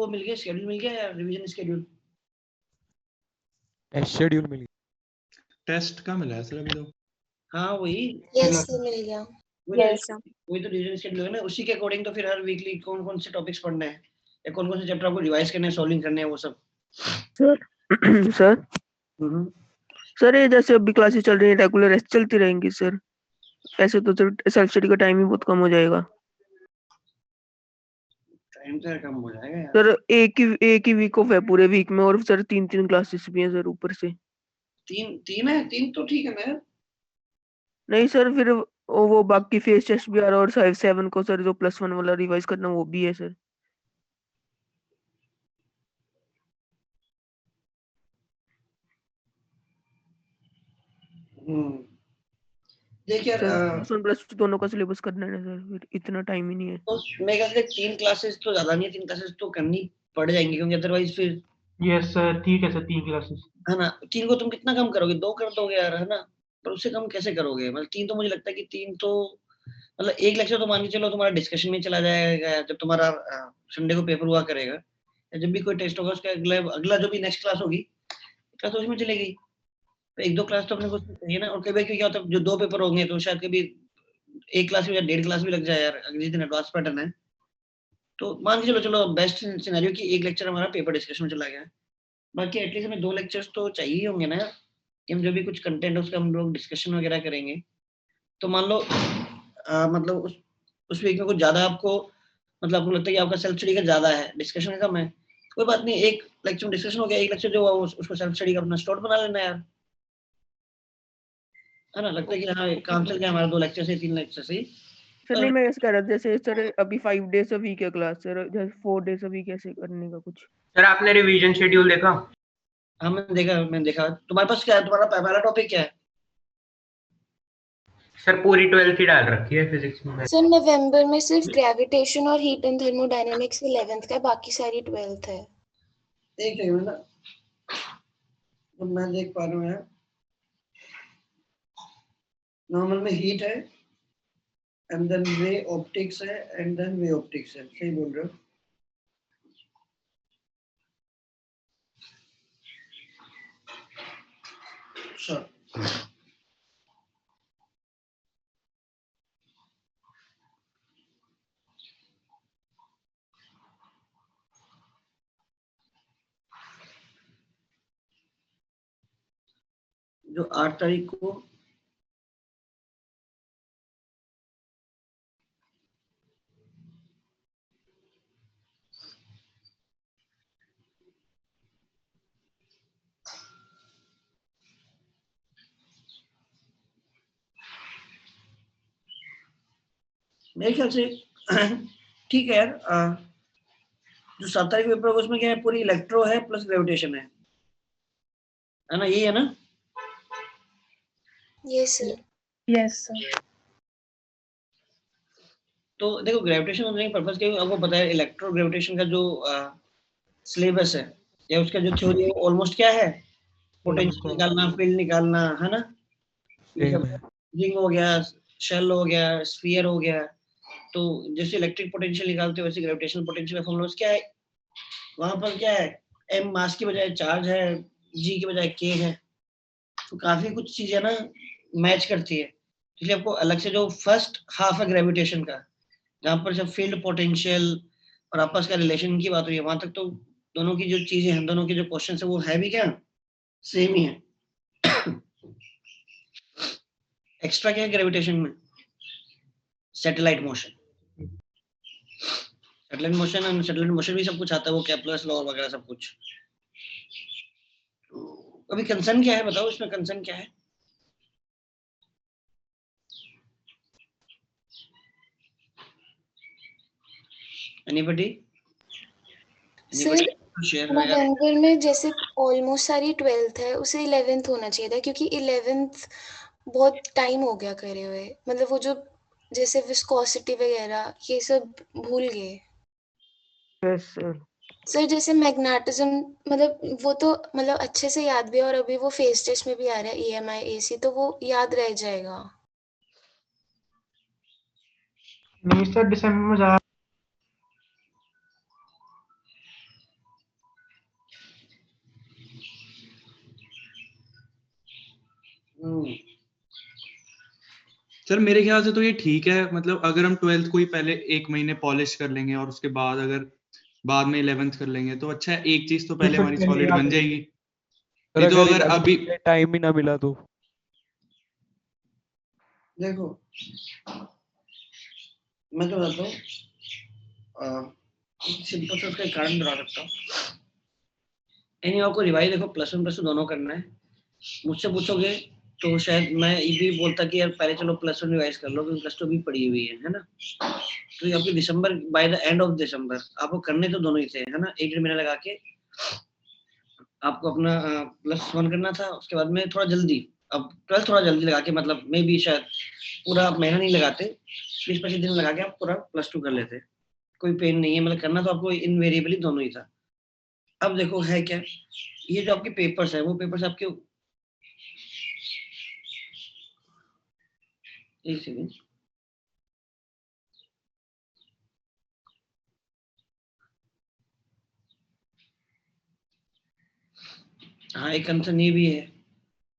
वो मिल गया, शेड्यूल मिल गया या रिवीजन शेड्यूल? टेस्ट शेड्यूल मिल गया। टेस्ट का मिला है सर अभी तो। हाँ वही यस सर मिल गया। वही तो रिवीजन शेड्यूल है ना, उसी के अकॉर्डिंग तो फिर हर वीकली कौन कौन से टॉपिक्स पढ़ने हैं या कौन कौन से चैप्टर आपको रिवाइज करने हैं, सॉल्विंग करने हैं, वो सब। सर सर सर ये जैसे अभी क्लासेस चल रही है रेगुलर ऐसे चलती रहेंगी सर? ऐसे तो सेल्फ स्टडी का टाइम ही बहुत कम हो जाएगा टाइम तो कम हो जाएगा यार। सर। एक ही वीक ऑफ है पूरे वीक में, और सर 3 क्लासेस भी हैं सर ऊपर से। तीन है, तीन तो ठीक है ना यार। नहीं सर, फिर वो बाकी फेस टेस्ट भी आ रहा है, और 7 को सर जो +1 वाला रिवाइज करना वो भी है सर। देखिए यार +1 +2 दोनों का सिलेबस करना है सर, फिर इतना टाइम ही नहीं है। तो मेरे ख्याल से 3 क्लासेस तो ज्यादा नहीं है, 3 क्लासेस तो करनी पड़ जाएंगी, क्योंकि अदरवाइज फिर यस सर ठीक है सर 3 क्लासेस है ना। 3 को तुम कितना कम करोगे, 2 कर दोगे यार, है ना। पर उससे कम कैसे करोगे, मतलब 3 तो मुझे लगता है कि 3 तो मतलब एक लेक्चर तो मान के चलो तुम्हारा डिस्कशन में चला जाएगा, जब तुम्हारा संडे को पेपर हुआ करेगा या जब भी कोई टेस्ट होगा उसका अगला जो भी नेक्स्ट क्लास होगी क्लास तो उसमें चलेगी। तो 1-2 क्लास तो अपने को चाहिए ना। और कई बार क्या होता है जो 2 पेपर होंगे तो शायद कभी एक क्लास या 1.5 क्लास भी लग जाए यार, अगले दिन एडवांस पैटर्न है तो मान के चलो बेस्ट सिनेरियो कि एक लेक्चर हमारा पेपर डिस्कशन में चला गया, बाकी एटलीस्ट हमें 2 लेक्चर्स तो चाहिए होंगे ना कि हम जो भी कुछ कंटेंट है उसका हम लोग डिस्कशन वगैरह करेंगे। तो मान लो मतलब उस वीक में कुछ ज्यादा आपको मतलब आपको लगता है कि आपका सेल्फ स्टडी का ज्यादा है, डिस्कशन का कम है, कोई बात नहीं, एक लेक्चर डिस्कशन हो गया, एक लेक्चर जो हुआ उसको सेल्फ स्टडी का अपना स्लॉट बना लेना यार, है ना। लगता है कि हाँ काम चल गया हमारा, 2 लेक्चर से 3 लेक्चर से। सर नहीं, मैं ऐसे कह रहा था जैसे सर अभी 5 डेज अ वीक है क्लास सर, जैसे 4 डेज अ वीक ऐसे करने का कुछ। सर आपने रिवीजन शेड्यूल देखा? हाँ मैंने देखा। तुम्हारे पास क्या है, तुम्हारा पहला टॉपिक क्या है? सर पूरी 12th ही डाल रखी है फिजिक्स में। सर नवंबर में सिर्फ ग्रेविटेशन और हीट एंड थर्मोडायनेमिक्स 11th का है, बाकी सारी 12th है। एक सेकंड ना, तो मैं देख पा रहा हूँ यार, नॉर्मल में हीट है एंड देन रे ऑप्टिक्स है एंड देन वे ऑप्टिक्स है, सही बोल रहे हो? Sure. जो 8 तारीख को मेरे ख्याल से ठीक है यार। जो 7 तारीख पेपर होगा उसमें क्या है, पूरी इलेक्ट्रो है प्लस ग्रेविटेशन है ना, यही है ना? Yes sir. Yes sir. तो देखो ग्रेविटेशन होने का पर्पस क्या है, आपको पता है इलेक्ट्रो ग्रेविटेशन का जो सिलेबस है या उसका जो थ्योरी है ऑलमोस्ट क्या है, पोटेंशियल निकालना, फील्ड निकालना, है ना। ये सब रिंग हो गया, शेल हो गया, स्फीयर हो गया। तो जैसे इलेक्ट्रिक पोटेंशियल निकालते हैं वैसे ग्रेविटेशनल पोटेंशियल का फॉर्मूला क्या है, वहां पर क्या है, m मास की बजाय चार्ज है, g की बजाय k है। तो काफी कुछ चीजें ना मैच करती है, इसलिए आपको अलग से जो फर्स्ट हाफ है ग्रेविटेशन का, जहाँ पर जब फील्ड पोटेंशियल और आपस का रिलेशन की बात हुई है, वहां तक तो दोनों की जो चीजें हैं, दोनों के जो क्वेश्चन है वो है भी क्या सेम ही है। एक्स्ट्रा क्या है ग्रेविटेशन में, सैटेलाइट मोशन। सैटेलाइट मोशन भी सब कुछ आता है, वो केप्लर्स लॉ वगैरह सब कुछ। तो अभी कंसर्न क्या है बताओ, इसमें कंसर्न क्या है? एनीबॉडी? सर नवंबर में जैसे ऑलमोस्ट सारी 12th है, उसे 11th होना चाहिए था, क्योंकि 11th बहुत टाइम हो गया करे हुए, मतलब वो जो जैसे विस्कोसिटी वगैरह ये सब भूल गए। Yes sir. सर जैसे मैग्नेटिज्म, मतलब वो तो मतलब अच्छे से याद भी है, और अभी वो फेस टेस्ट में भी आ रहा है EMI AC, तो वो याद रह जाएगा। नहीं सर दिसंबर में जा सर मेरे ख्याल से तो ये ठीक है, मतलब अगर हम 12th को ही पहले 1 महीने पॉलिश कर लेंगे और उसके बाद अगर बाद में 11th कर लेंगे तो अच्छा है, एक चीज तो पहले हमारी सॉलिड बन जाएगी। पर नहीं तो अगर अगर अभी टाइम ही ना मिला तो देखो मैं तो बताता हूँ, सिंपल से उसका एक कारण बता सकता हूँ। एनी आपको रिवाइज देखो +1 +2 दोनों करना है। मुझसे पूछोगे तो शायद मैं ये भी बोलता कि यार पहले चलो +1 रिवाइज कर लो क्योंकि +2 भी पड़ी हुई है ना। तो ये आपकी दिसंबर by the end of December आपको करने तो दोनों ही थे, है ना। 1 महीना लगा के आपको अपना +1 करना था, उसके बाद में थोड़ा जल्दी, अब 12 थोड़ा जल्दी लगा के, मतलब मे बी शायद पूरा आप महीना नहीं लगाते, 20-25 दिन लगा के आप पूरा +2 कर लेते। कोई पेन नहीं है, मतलब करना तो आपको इनवेरिएबली दोनों ही था। अब देखो है क्या, ये जो आपके पेपर्स है वो पेपर्स आपके, एक सेकंड, हाँ एक कंसर्न ये भी है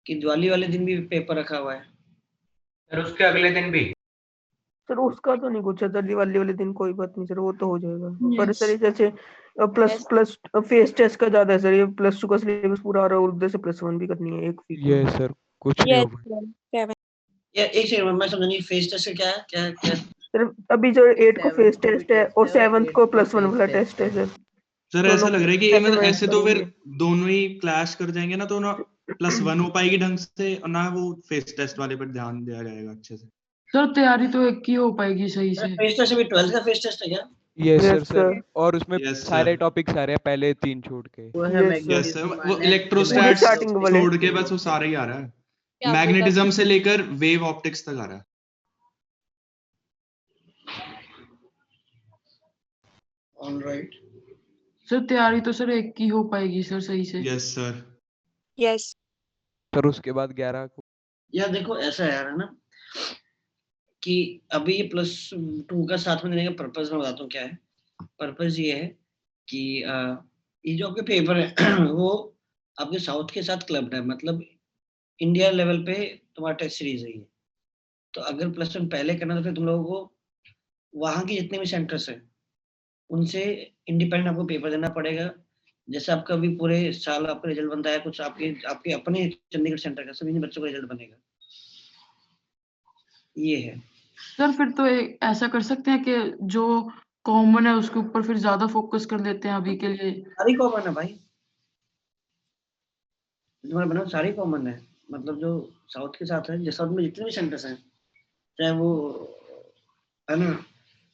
कि दिवाली वाले दिन भी पेपर रखा हुआ है। सर उसके अगले दिन भी? सर उसका तो नहीं कुछ है सर, दिवाली वाले दिन कोई बात नहीं सर, वो तो हो जाएगा। पर सर ये जैसे प्लस फेस टेस्ट का ज्यादा है सर, ये +2 का सिलेबस पूरा आ रहा है और उधर से +1 भी करनी है एक वीक ये सर कुछ नहीं होगा। या एक सेकंड मैं समझा नहीं, फेस टेस्ट क्या है, क्या क्या सर अभी जो 8 को फेस टेस्ट है और 7th को +1 वाला टेस्ट है सर। सर ऐसा लग रहा है कि ये मतलब ऐसे तो फिर करेंगे। दोनों ही क्लैश कर जाएंगे ना, तो ना +1 हो पाएगी ढंग से और ना वो फेस टेस्ट वाले पर ध्यान दिया जाएगा अच्छे से। सर तैयारी तो एक की हो पाएगी सही से। फेस टेस्ट अभी 12th का फेस टेस्ट है क्या? ये सर Yes, sir. और उसमें Yes, सारे sir. टॉपिक्स आ रहे हैं पहले 3 छोड़ के। Yes, sir. यस सर, वो पूरे इलेक्ट्रोस्टैट्स starting वाले। छोड़ के बस वो सारा ही आ रहा है, मैग्नेटिज्म से लेकर वेव ऑप्टिक्स तक आ रहा है। ऑलराइट, सर तैयारी तो सर एक की हो पाएगी सर सही से। Yes sir. सर उसके बाद 11 को यार देखो ऐसा है यार, है ना, कि अभी ये +2 का साथ में देने का पर्पस मैं बताता हूँ क्या है। पर्पस ये है कि ये जो आपके पेपर है वो आपके साउथ के साथ क्लब्ड है, मतलब इंडिया लेवल पे तुम्हारा टेस्ट सीरीज है ये। तो अगर +1 पहले करना तो फिर तुम लोगों को वहाँ के जितने भी सेंटर्स हैं उनसे इंडिपेंडेंट आपको पेपर देना पड़ेगा। जैसे आपका अभी पूरे साल आपका रिजल्ट बनता है, कुछ आपके आपके अपने चंडीगढ़ सेंटर का सभी बच्चों का रिजल्ट बनेगा, ये है। सर फिर तो ऐसा कर सकते हैं कि जो कॉमन है उसके ऊपर फिर ज्यादा फोकस कर लेते हैं अभी के लिए। सारी कॉमन है भाई, तुम्हारा बना सारी कॉमन है, मतलब जो साउथ के साथ है, जैसे साउथ में जितने भी सेंटर्स हैं, चाहे वो है ना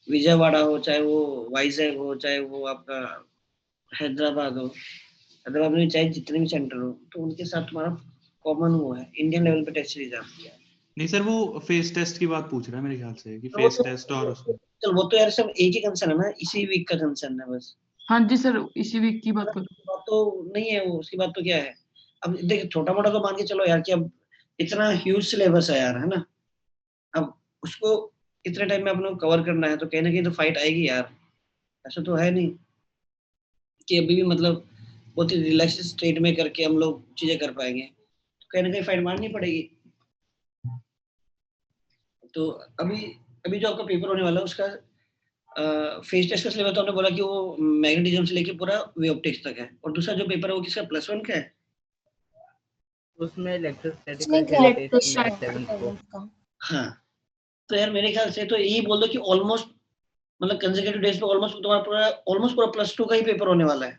विजयवाड़ा हो, चाहे वो वाइजैग हो, चाहे वो आपका हैदराबाद हो, हैदराबाद में चाहे जितने भी सेंटर हो, तो उनके साथ तुम्हारा कॉमन वो है, इंडियन लेवल पे टेस्ट सीरीज आपकी है। नहीं सर, वो फेस टेस्ट की बात पूछ रहा है मेरे ख्याल से कि तो वो फेस तो टेस्ट और उसमें चल वो तो यार सब एक ही कंसर्न है ना, इसी वीक का कंसर्न है बस। हाँ जी सर इसी वीक की बात कर। बात तो नहीं है वो, उसकी बात तो क्या है। अब देख छोटा मोटा तो मान के चलो यार कि अब इतना ह्यूज सिलेबस है यार, है ना, अब उसको इतने टाइम में अपने को कवर करना है तो कहीं ना कहीं तो फाइट आएगी यार। ऐसा तो है नहीं कि अभी भी मतलब बहुत ही रिलैक्स स्टेट में करके हम लोग चीजें कर पाएंगे, तो कहीं ना कहीं फाइट मारनी पड़ेगी। तो अभी अभी जो आपका पेपर होने वाला है उसका फेस टेस्ट का सिलेबस तो आपने बोला कि वो मैग्नेटिज्म से लेके पूरा वे ऑप्टिक्स तक है, और दूसरा जो पेपर है वो किसका +1 का है? उसमें उसमें इलेक्ट्रोस्टैटिक का। हाँ, तो यार मेरे ख्याल से तो यही बोल दो कि ऑलमोस्ट मतलब कंसेक्यूटिव डेज पे ऑलमोस्ट तुम्हारा पूरा +2 का ही पेपर होने वाला है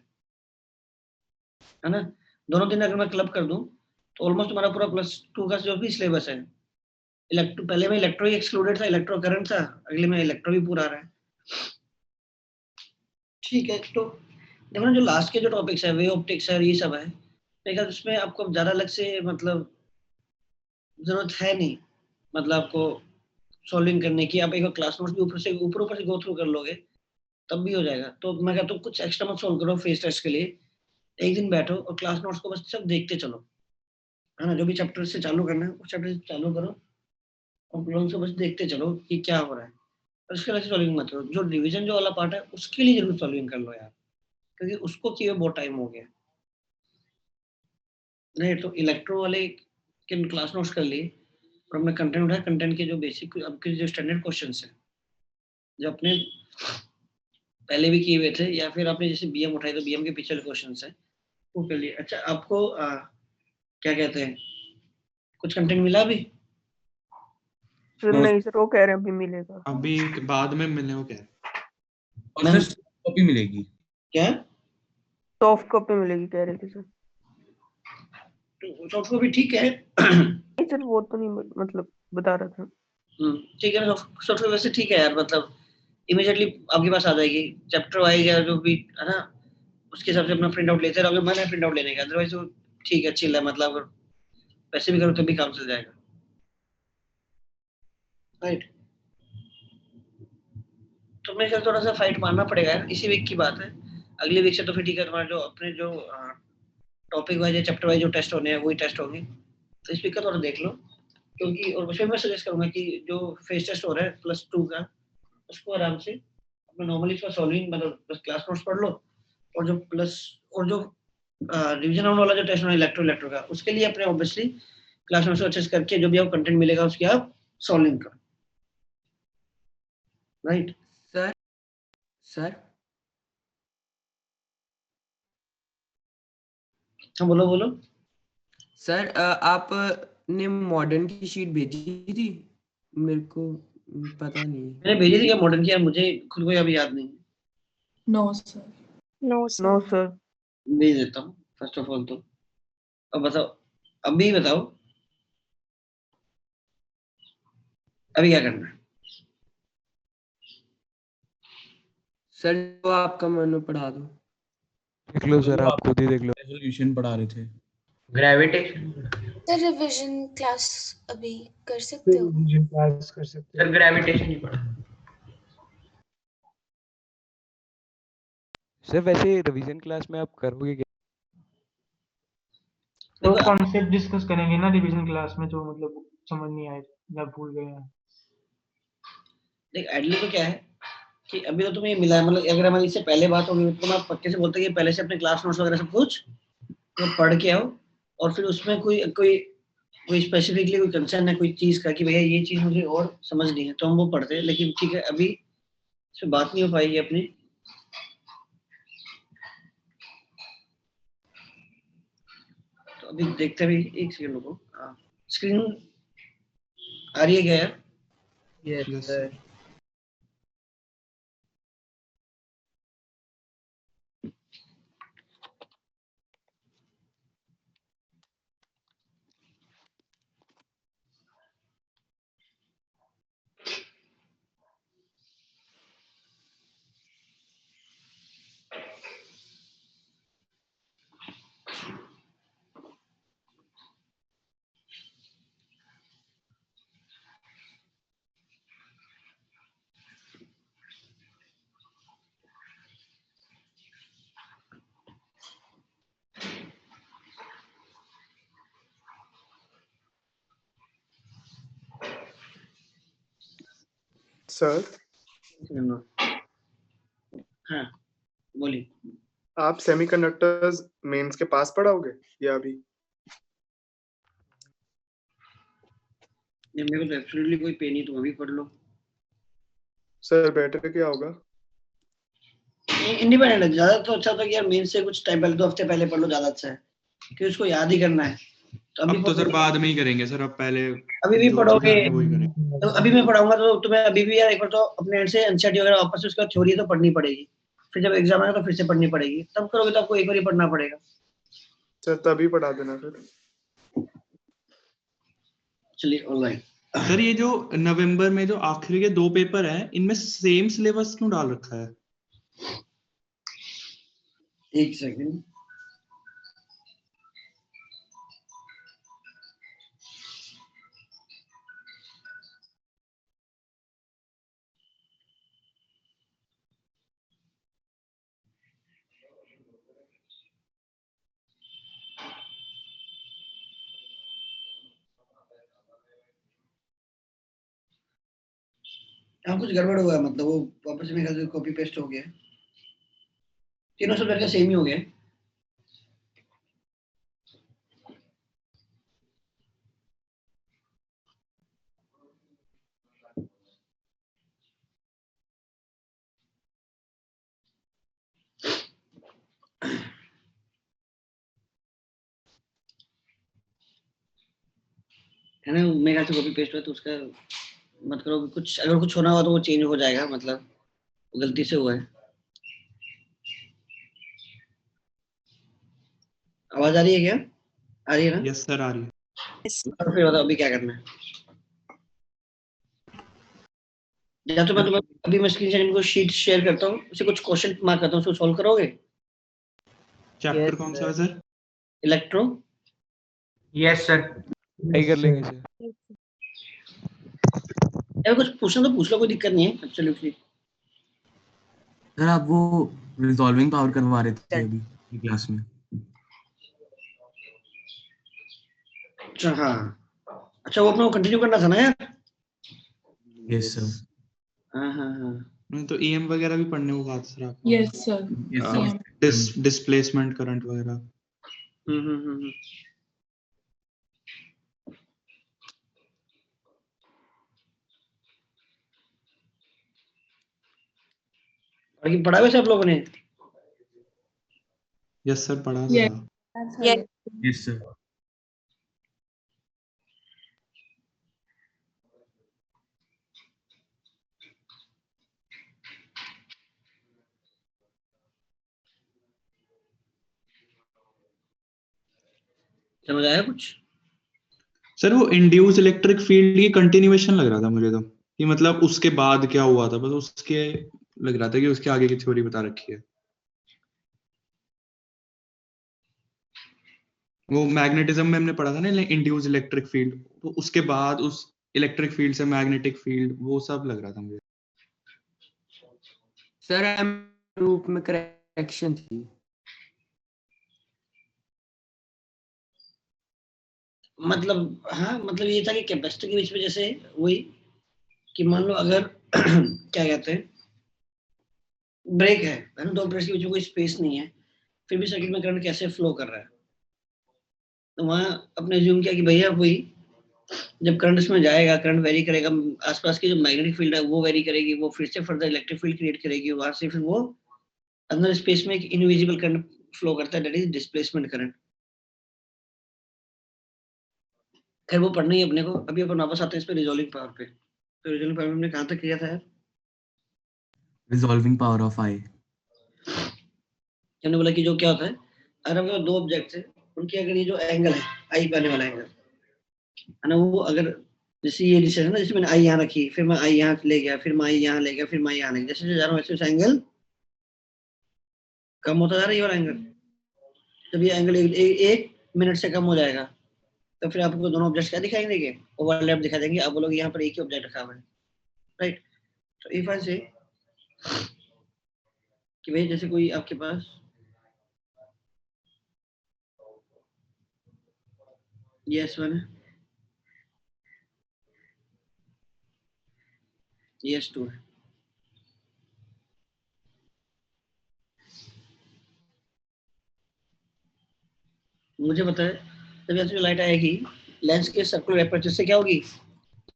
ना। दोनों दिन अगर मैं क्लब कर दूं तो ऑलमोस्ट तुम्हारा पूरा +2 का जो भी सिलेबस है, इलेक्ट्रो पहले में इलेक्ट्रो ही एक्सक्लूडेड था, इलेक्ट्रो करंट था, अगले में इलेक्ट्रो भी पूरा आ रहा है। ठीक है, तो देखो ना जो लास्ट के जो टॉपिक्स है वे ऑप्टिक्स है, ये सब है, मेरे ख्याल उसमें आपको ज्यादा अलग से मतलब जरूरत है नहीं, मतलब आपको सॉल्विंग करने की। आप एक क्लास नोट्स भी ऊपर से गो थ्रू कर लोगे तब भी हो जाएगा। तो मैं कहता हूँ कुछ एक्स्ट्रा मत सॉल्व करो फेस टेस्ट के लिए, एक दिन बैठो और क्लास नोट्स को बस सब देखते चलो, है ना, जो भी चैप्टर से चालू करना है उस चैप्टर से चालू करो और लोगों से बस देखते चलो कि क्या हो रहा है, और उसके वजह से सॉल्विंग मत करो। जो रिवीजन जो वाला पार्ट है उसके लिए जरूर सॉल्विंग कर लो यार, क्योंकि उसको किए बहुत टाइम हो गया। नहीं तो इलेक्ट्रो वाले के क्लास नोट्स कर लिए और हमने कंटेंट उठाया, कंटेंट के जो बेसिक आपके जो स्टैंडर्ड क्वेश्चंस हैं जो अपने पहले भी किए हुए थे, या फिर आपने जैसे बीएम उठाई तो बीएम के पिछले क्वेश्चंस हैं वो के लिए। अच्छा, आपको क्या कहते हैं, कुछ कंटेंट मिला अभी? सर नहीं सर, वो कह रहे हैं अभी मिलेगा। अभी बाद में मिलने को क्या है? और सर कॉपी मिलेगी क्या? सॉफ्ट कॉपी मिलेगी कह रहे थे सर। सॉफ्ट कॉपी ठीक है। नहीं सर वो तो नहीं, मतलब बता रहा था। ठीक है, सॉफ्ट कॉपी वैसे ठीक है यार, मतलब इमीडिएटली आपके पास आ जाएगी चैप्टर वाइज या जो भी है ना, उसके हिसाब से अपना प्रिंट आउट लेते रहोगे। मन है प्रिंट आउट लेने का, अदरवाइज वो ठीक है, चिल है, मतलब अगर पैसे भी करो तो भी काम चल जाएगा, राइट? तो मेरे ख्याल थोड़ा सा फाइट मारना पड़ेगा यार, इसी वीक की बात है। अगले वीक से तो फिर ठीक है, तुम्हारे जो अपने जो टॉपिक वाइज या चैप्टर वाइज जो टेस्ट होने हैं वही टेस्ट होंगे, तो इस वीक का थोड़ा देख लो। क्योंकि और उसमें मैं सजेस्ट करूंगा कि जो फेस टेस्ट हो रहा है +2 का, उसको आराम से अपना नॉर्मली इसका सॉल्विंग मतलब बस क्लास नोट्स पढ़ लो, और जो रिवीजन राउंड वाला जो टेस्ट होना है इलेक्ट्रो का, उसके लिए अपने ऑब्वियसली क्लास नोट्स अच्छे से करके जो भी आप कंटेंट मिलेगा उसकी आप सॉल्विंग करो, राइट? सर हाँ बोलो बोलो। सर आपने मॉडर्न की शीट भेजी थी मेरे को, पता नहीं है। मैंने भेजी थी क्या मॉडर्न की? यार मुझे खुद को अभी याद नहीं। No sir. No sir. भेज देता हूँ फर्स्ट ऑफ ऑल तो। अब बताओ, अभी बताओ अभी क्या करना है? सर जो आपका मन हो पढ़ा दो। देख लो सर, आप खुद ही देख लो। रेजोल्यूशन पढ़ा रहे थे। ग्रेविटेशन। सर रिवीजन क्लास अभी कर सकते हो? सर ग्रेविटेशन ही पढ़ा। सर वैसे रिवीजन क्लास में आप करोगे क्या? तो कॉन्सेप्ट डिस्कस करेंगे ना रिवीजन क्लास में, जो मतलब समझ नहीं आए या भूल गए हैं। देख आइडिया तो क्या है कि अभी तो तुम्हें मिला है, मतलब अगर हमारी इससे पहले बात होगी तो मैं पक्के से बोलता कि पहले से अपने क्लास नोट्स वगैरह सब कुछ तो पढ़ के आओ, और फिर उसमें कोई स्पेसिफिकली कोई कंसर्न है कोई चीज का कि भैया ये चीज मुझे और समझनी है, तो हम वो पढ़ते हैं। लेकिन ठीक है, अभी इस पे बात नहीं हो पाएगी अपनी। तो अभी देखते भी, एक सेकंड रुको। स्क्रीन आ रही है क्या यार? Yes sir. सर हाँ बोलिए। आप सेमीकंडक्टर्स मेंस के पास पढ़ाओगे या अभी? मेरे को तो एब्सोल्युटली कोई पे नहीं, तुम अभी पढ़ लो। सर बेटर क्या होगा? इंडिपेंडेंट है ज्यादा, तो अच्छा था कि यार मेन से कुछ टाइम पहले 2 हफ्ते पहले पढ़ लो, ज्यादा अच्छा है क्योंकि उसको याद ही करना है। तो अब तो सर बाद में ही करेंगे सर, अब पहले अभी भी जो पढ़ोगे चीज़ है वही करेंगे। तो अभी मैं पढ़ाऊंगा तो तुम्हें अभी भी यार एक बार तो अपने एंड से एनसीईआरटी वगैरह वापस से उसके बाद थ्योरी तो पढ़नी पड़ेगी, फिर जब एग्जाम आएगा तो फिर से पढ़नी पड़ेगी, तब करोगे तो आपको एक बार ही पढ़ना पड़ेगा। सर तभी पढ़ा देना फिर। चलिए ऑलराइट। सर ये जो नवंबर में जो आखिरी के 2 पेपर हैं, इनमें सेम सिलेबस क्यों डाल रखा है? एक सेकंड। हाँ कुछ गड़बड़ हुआ है, मतलब वो वापस मेरे ख्याल से कॉपी पेस्ट हो गया, तीनों सब्जेक्ट का सेम ही हो गया। है ना, मेरे ख्याल से कॉपी पेस्ट हुआ तो उसका मत करो, कुछ अगर कुछ होना हुआ तो वो चेंज हो जाएगा, मतलब गलती से हुआ है। आवाज आ रही है क्या? आ रही है ना? यस सर आ रही है। और फिर बताओ अभी क्या करना है। या तो मैं तुम्हें अभी मैं स्क्रीन शेयरिंग को शीट शेयर करता हूँ, उसे कुछ क्वेश्चन मार्क करता हूँ, उसको सॉल्व करोगे? चैप्टर कौन सा है sir? Electro. Yes sir. Try कर लेंगे सर। यार कुछ पूछना तो पूछ लो, कोई दिक्कत नहीं है, एब्सोल्युटली। सर आप वो रिजॉल्विंग पावर करवा रहे थे अभी क्लास में। अच्छा हाँ, अच्छा वो अपने को कंटिन्यू करना था ना यार। Yes sir. हाँ हाँ हाँ, नहीं तो ईएम वगैरह भी पढ़ने को कहा था सर आपको। Yes sir. डिस्प्लेसमेंट करंट वगैरह। हम्म। बाकी पढ़ा वैसे आप लोगों ने? यस सर पढ़ा Yes. था। Yes sir. समझ आया कुछ? सर वो इंड्यूस इलेक्ट्रिक फील्ड की कंटिन्यूएशन लग रहा था मुझे तो, कि मतलब उसके बाद क्या हुआ था, बस उसके लग रहा था कि उसके आगे की थ्योरी बता रखी है। वो मैग्नेटिज्म में हमने पढ़ा था ना इंड्यूस इलेक्ट्रिक फील्ड, तो उसके बाद उस इलेक्ट्रिक फील्ड से मैग्नेटिक फील्ड, वो सब लग रहा था मुझे। सर रूप में करेक्शन थी। मतलब हाँ, मतलब ये था कि कैपेसिटर के बीच में जैसे वही कि मान लो अगर क्या कहते हैं, ब्रेक है ना, दो ब्रेक के बीच में कोई स्पेस नहीं है, फिर भी सर्किट में करंट कैसे फ्लो कर रहा है। तो वहाँ अपने ज्यूम किया कि भैया वही जब करंट इसमें जाएगा, करंट वेरी करेगा, आसपास की जो मैग्नेटिक फील्ड है वो वेरी करेगी, वो फिर से फर्दर इलेक्ट्रिक फील्ड क्रिएट करेगी, वहां से फिर वो अंदर स्पेस में एक इनविजिबल करंट फ्लो करता है, दैट इज डिस्प्लेसमेंट करंट। खैर वो पढ़ना ही अपने को, अभी अपन वापस आते हैं इस पे रिजॉल्विंग पावर पे। तो रिजॉल्विंग पावर में हमने कहाँ तक किया था यार? रिजॉल्विंग पावर ऑफ आई। हमने बोला कि जो क्या होता है, अगर हमारे दो ऑब्जेक्ट्स है, उनकी अगर ये जो एंगल है, आई पे आने वाला एंगल है ना, वो अगर जैसे ये डिस्टेंस है ना, जैसे मैंने आई यहाँ रखी, फिर मैं आई यहाँ ले गया, फिर मैं आई यहाँ ले गया, फिर मैं यहाँ ले गया, जैसे जा रहा हूँ वैसे वैसे एंगल कम होता जा रहा है, ये वाला एंगल। जब ये एंगल एक मिनट से कम हो जाएगा, तो फिर आपको दोनों ऑब्जेक्ट्स क्या दिखाई देंगे? ओवरलैप दिखा देंगे। आप बोलोगे यहाँ पर एक ही ऑब्जेक्ट रखा हुआ है, राइट? तो इफ आई से कि भाई जैसे कोई आपके पास ये S1 है, ये S2 है, मुझे पता है जब यहाँ से लाइट आएगी, लेंस के सर्कुलर एपर्चर से क्या होगी,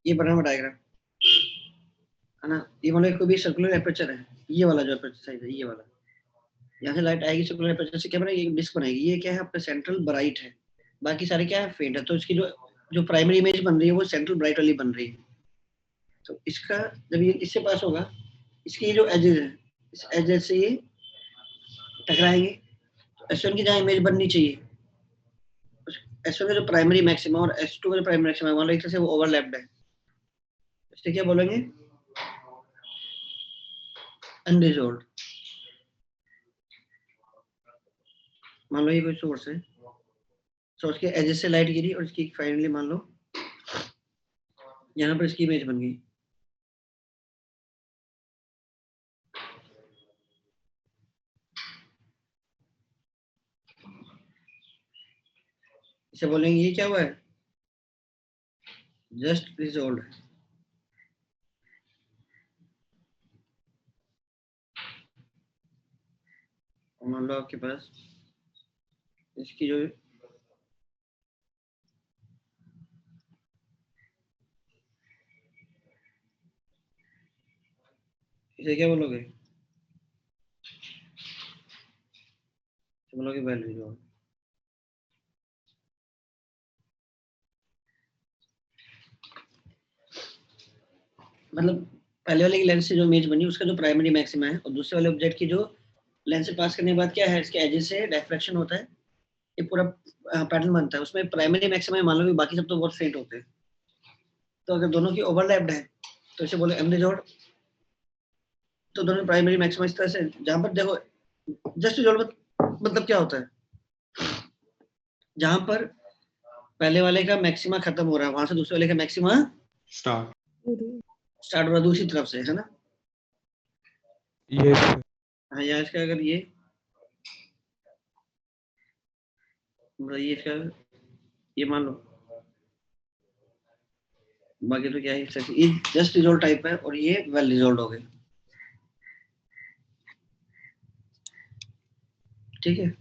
ये बना डायग्राम है ना, ये मतलब कोई भी सर्कुलर एपर्चर है, ये वाला जो एपर्चर साइज है, ये वाला, यहाँ से लाइट आएगी सर्कुलर एपर्चर से, क्या बनाएगी? एक डिस्क बनाएगी। ये क्या है? आपका सेंट्रल ब्राइट है, बाकी सारे क्या है? फेड है। तो इसकी जो जो प्राइमरी इमेज बन रही है वो सेंट्रल ब्राइट वाली बन रही है। तो इसका जब ये इससे पास होगा, इसकी ये जो एजेस है, इस एजेस से ये टकराएंगे, तो S1 की जहाँ इमेज बननी चाहिए, S1 का जो प्राइमरी मैक्सिमा और S2 का जो प्राइमरी मैक्सिमा, मान लो एक तरह से वो ओवरलैप्ड है, इससे क्या बोलेंगे? अनरिजॉल्व्ड। मान लो ये कोई सोर्स है, सोर्स के एजेस से लाइट गिरी और इसकी फाइनली मान लो यहाँ पर इसकी इमेज बन गई। इसे बोलेंगे ये क्या हुआ है? Just resolved. मान लो आपके पास इसकी जो इसे क्या बोलोगे? बोलोगे वेल रिजॉल्व्ड। मतलब पहले वाले की लेंस से जो इमेज बनी उसका जो प्राइमरी मैक्सिमा है और दूसरे वाले ऑब्जेक्ट की जो लेंस से पास करने के बाद क्या है, इसके एजेस से डिफ्रैक्शन होता है, ये पूरा पैटर्न बनता है। उसमें प्राइमरी मैक्सिमा मान लो कि बाकी सब तो बहुत फेंट होते हैं। तो अगर दोनों की ओवरलैप्ड है तो इसे बोले अनरिजॉल्व्ड। तो दोनों प्राइमरी मैक्सिमा इस तरह से, जहां पर देखो जस्ट रिजॉल्व मतलब क्या होता है, जहां पर पहले वाले का मैक्सिमा खत्म हो रहा है वहां से दूसरे वाले का मैक्सिमा स्टार्ट हो रहा है दूसरी तरफ से, है ना। यस हाँ, या इसका अगर ये इसका ये मान लो, बाकी तो क्या है, ये जस्ट रिजॉल्व टाइप है और ये वेल रिजॉल्व हो गए, ठीक है।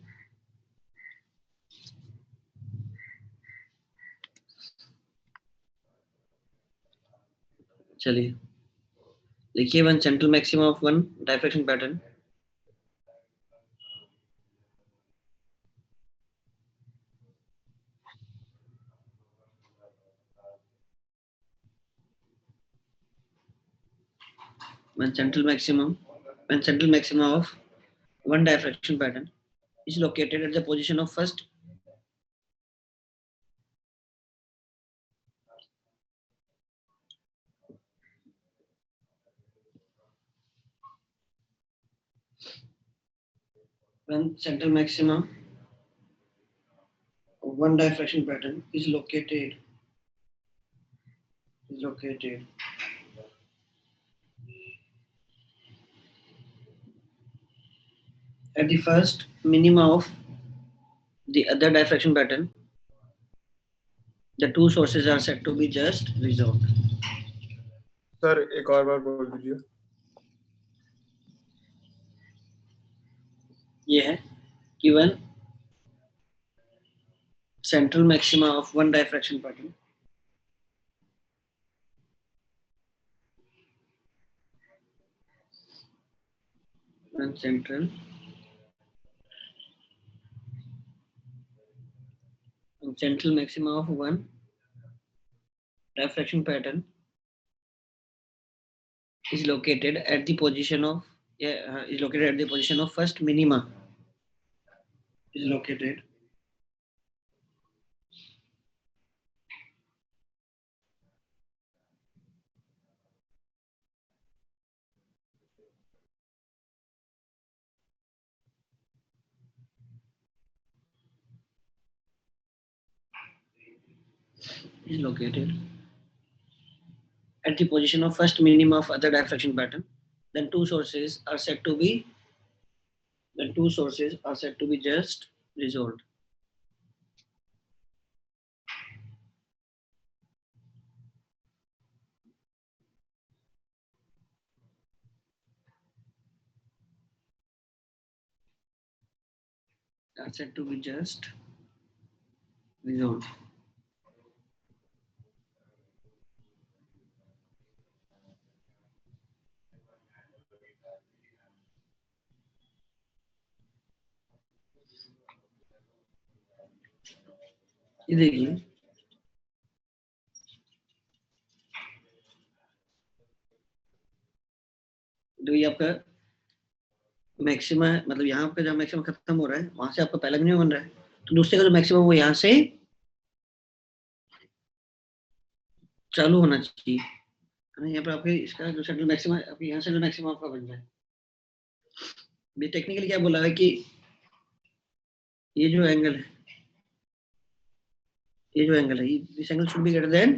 चलिए देखिए, one central maxima of one diffraction pattern, when central maxima of one diffraction pattern is located at the position of first when central maxima of one diffraction pattern is located at the first minima of the other diffraction pattern, the two sources are said to be just resolved. Sir एक और बार बोल दीजिए। ये है कि when central maxima of one diffraction pattern central maxima of one diffraction pattern is located at the position of first minima is located at the position of first minima of other diffraction pattern, then two sources are said to be just resolved. Are said to be just resolved. ये देखिए, तो ये आपका maxima है, मतलब यहाँ आपका जहाँ मैक्सिमा खत्म हो रहा है वहां से आपका पहला मिनिमम बन रहा है, तो दूसरे का जो मैक्सिमम वो यहाँ से चालू होना चाहिए, है ना। यहाँ पर आपके इसका जो सेंट्रल मैक्सिमा आपके यहाँ से जो मैक्सिमा आपका बन जाए। ये टेक्निकली क्या बोला है कि ये जो एंगल है, this angle should be greater than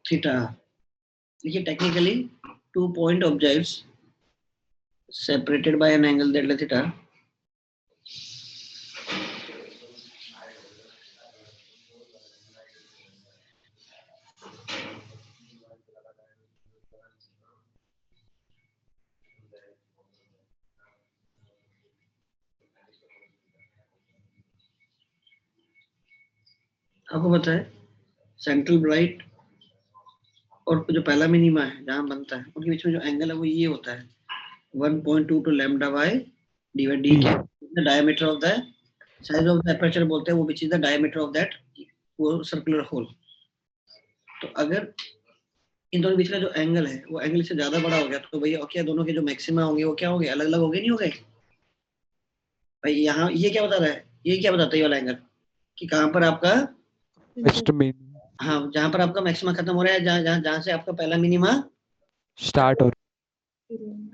theta. देखिए technically 2 point objects separated by an angle delta theta आपको पता है सेंट्रल ब्राइट और जो पहला मिनिमा है जहां बनता है उनके बीच में जो एंगल है वो ये होता है 1.22 lambda by D by D, क्या the diameter of the size of the aperture बोलते हैं वो which is the diameter of that वो सर्कुलर होल। तो अगर इन दोनों बीच का जो एंगल है वो एंगल से ज्यादा बड़ा हो गया तो भैया क्या दोनों के जो मैक्सिमा होंगे वो क्या होंगे, अलग अलग होंगे नहीं होंगे भाई। यहाँ ये क्या बता रहा है, ये क्या बताता है ये वाला एंगल कि कहाँ पर आपका फर्स्ट मिनिमम हाँ जहाँ पर आपका मैक्सिमा खत्म हो रहा है, जहाँ से आपका पहला मिनिमा स्टार्ट हो है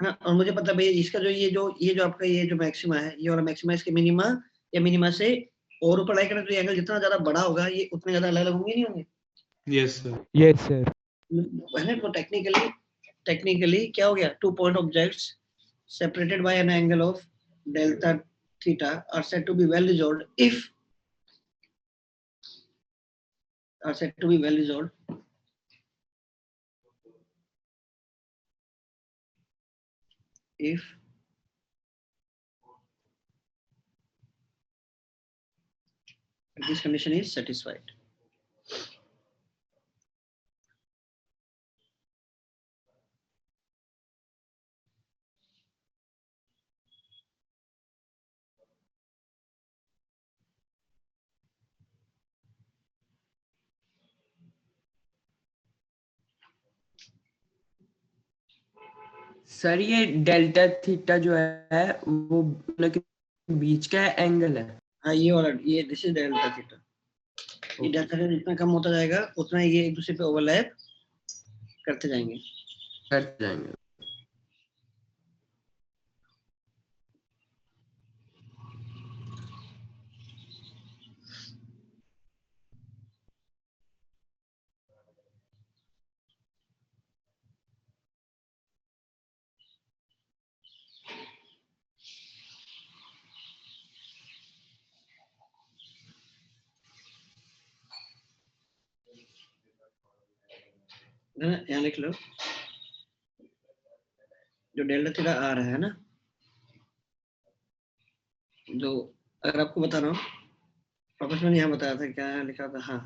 ना। और मुझे पता है भैया इसका जो ये जो आपका ये जो मैक्सिमा है ये वाला मैक्सिमा इसके मिनिमा या मिनिमा से और ऊपर लाई करें तो ये एंगल जितना ज्यादा बड़ा होगा ये उतने ज्यादा अलग अलग होंगे नहीं होंगे। Yes sir. Yes sir. है ना। तो टेक्निकली क्या हो गया, 2 point objects separated by an angle of delta theta are said to be well resolved if this condition is satisfied. Sir ये डेल्टा थीटा जो है वो मतलब कि बीच का एंगल है। हाँ ये वाला ये दिस इज डेल्टा थीटा। ये डेल्टा थीटा जितना कम होता जाएगा उतना ये एक दूसरे पे ओवरलैप करते जाएंगे। यहाँ लिख लो जो डेल्टा थीटा आ रहा है ना, जो अगर आपको बता रहा हूँ वापस मैंने यहाँ बताया था क्या लिखा था। हाँ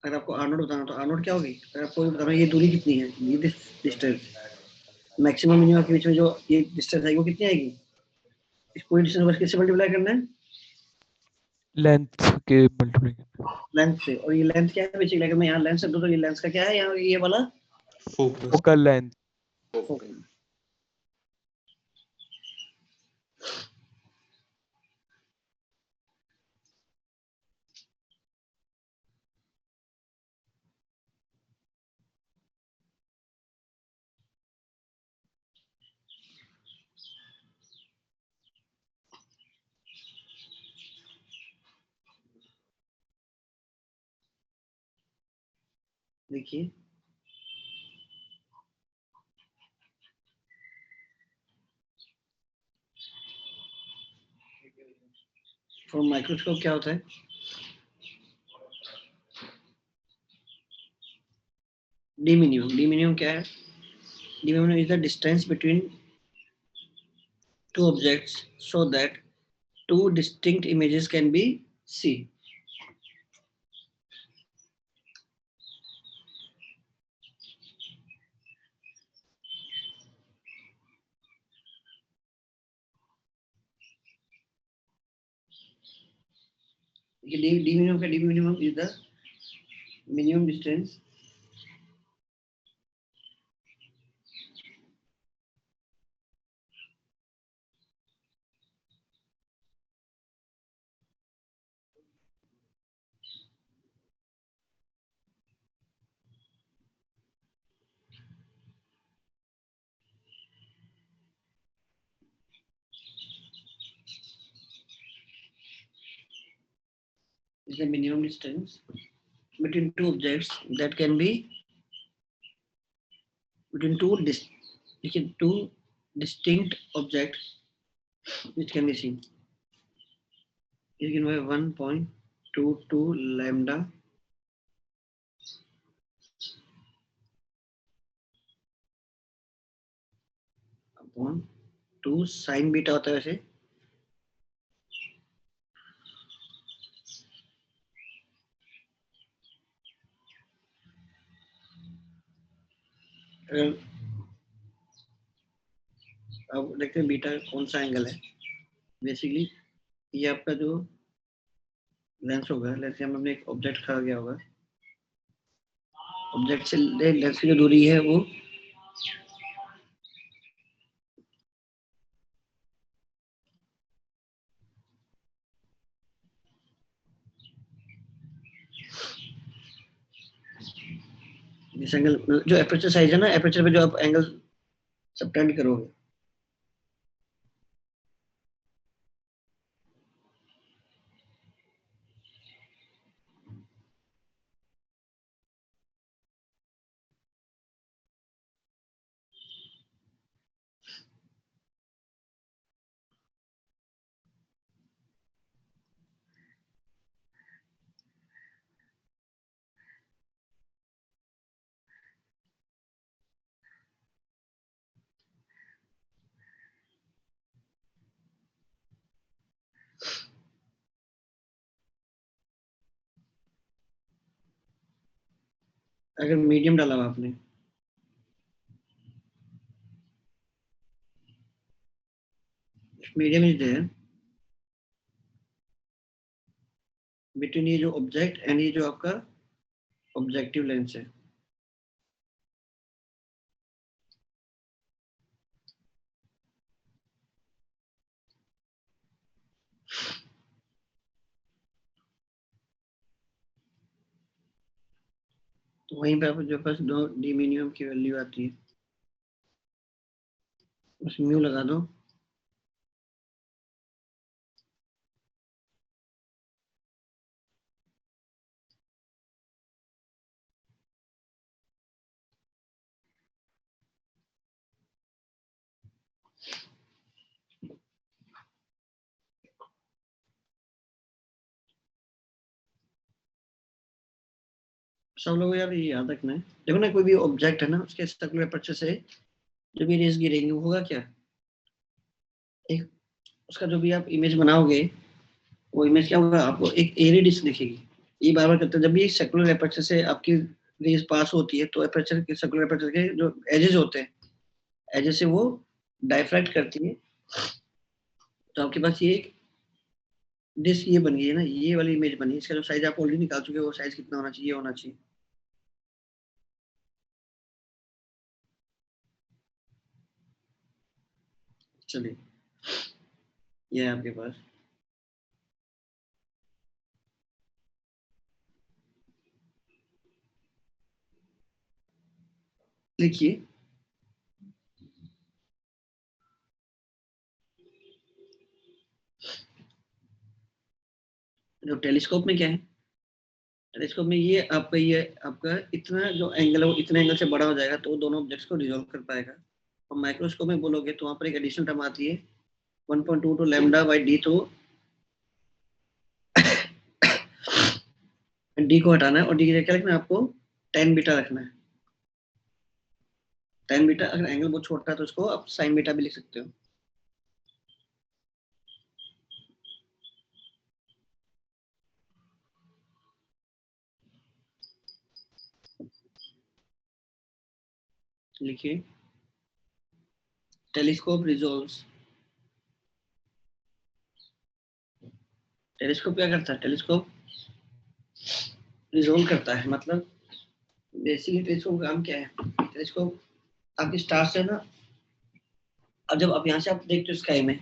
अगर आपको आर नोट बताना तो आर नोट क्या होगी, अगर आपको बता रहा हूँ ये दूरी कितनी है, ये डिस्टेंस मैक्सिमम मिनिमम के बीच में जो ये डिस्टेंस है वो कितनी आएगी, इस पूरी डिस्टेंस बस किससे मल्टीप्लाई करना है, लेंथ के मल्टीप्लाई लेंथ से। और ये लेंथ क्या है बेसिकली, अगर मैं यहाँ लेंथ से दूं तो ये लेंथ का क्या है, यहाँ ये वाला फोकल लेंथ। देखिए फ्रॉम माइक्रोस्कोप क्या होता है, डी मिनिमम क्या है, D minimum is the distance between two objects so that two distinct images can be seen. D minimum is the minimum distance is the minimum distance between two objects that can be between two distinct objects which can be seen. Is given by 1.22 lambda upon 2 sin beta होता है वैसे, अब देखते हैं beta कौन सा angle है। Basically ये आपका जो लेंस होगा, लेंस से हमने एक ऑब्जेक्ट खा गया होगा, ऑब्जेक्ट से लेंस की जो दूरी है वो इस एंगल जो एपर्चर साइज है ना, एपर्चर पे जो आप एंगल सबटेंड करोगे अगर मीडियम डाला हुआ आपने, मीडियम इज देयर बिटवीन ये जो ऑब्जेक्ट एंड ये जो आपका ऑब्जेक्टिव लेंस है। तो वहीं पे आपके पास दो डी मिनिमम की वैल्यू आती है, बस म्यू लगा दो, सब लोग यार ये याद रखना है। देखो ना, कोई भी ऑब्जेक्ट है ना, उसके सर्कुलर एपर्चर से जो भी रेज गिरेंगे वो होगा क्या, एक उसका जो भी आप इमेज बनाओगे वो इमेज क्या होगा, आपको एक एरी डिस्क दिखेगी। ये बार बार करते हैं, जब भी सर्कुलर एपर्चर से आपकी रेज पास होती है तो एपर्चर के सर्कुलर एपर्चर के जो एजेस होते हैं, एजेस से वो डाइफ्रैक्ट करती है, तो आपके पास ये एक डिस्क ये बन गई है ना, ये वाली इमेज बनी है। इसका जो साइज आप ऑलरेडी निकाल चुके हो, वो साइज कितना होना चाहिए, होना चाहिए चलिए ये है आपके पास। लिखिए, जो टेलीस्कोप में क्या है, टेलीस्कोप में ये आपका इतना जो एंगल है वो इतने एंगल से बड़ा हो जाएगा तो वो दोनों ऑब्जेक्ट्स को रिजॉल्व कर पाएगा। और माइक्रोस्कोप में बोलोगे तो वहां पर एक एडिशनल टर्म आती है 1.22 लैम्डा बाई डी, तो डी को हटाना है और डी की जगह क्या लिखना है आपको, tan बीटा रखना है। tan बीटा, अगर एंगल बहुत छोटा है तो उसको आप sin बीटा भी लिख सकते हो। लिखिए, टेलीस्कोप रिजॉल्व्स, टेलीस्कोप क्या करता है, टेलीस्कोप रिजॉल्व करता है, मतलब बेसिकली टेलीस्कोप का काम क्या है, टेलीस्कोप आपके स्टार से ना, अब जब आप यहाँ से आप देखते हो स्काई में,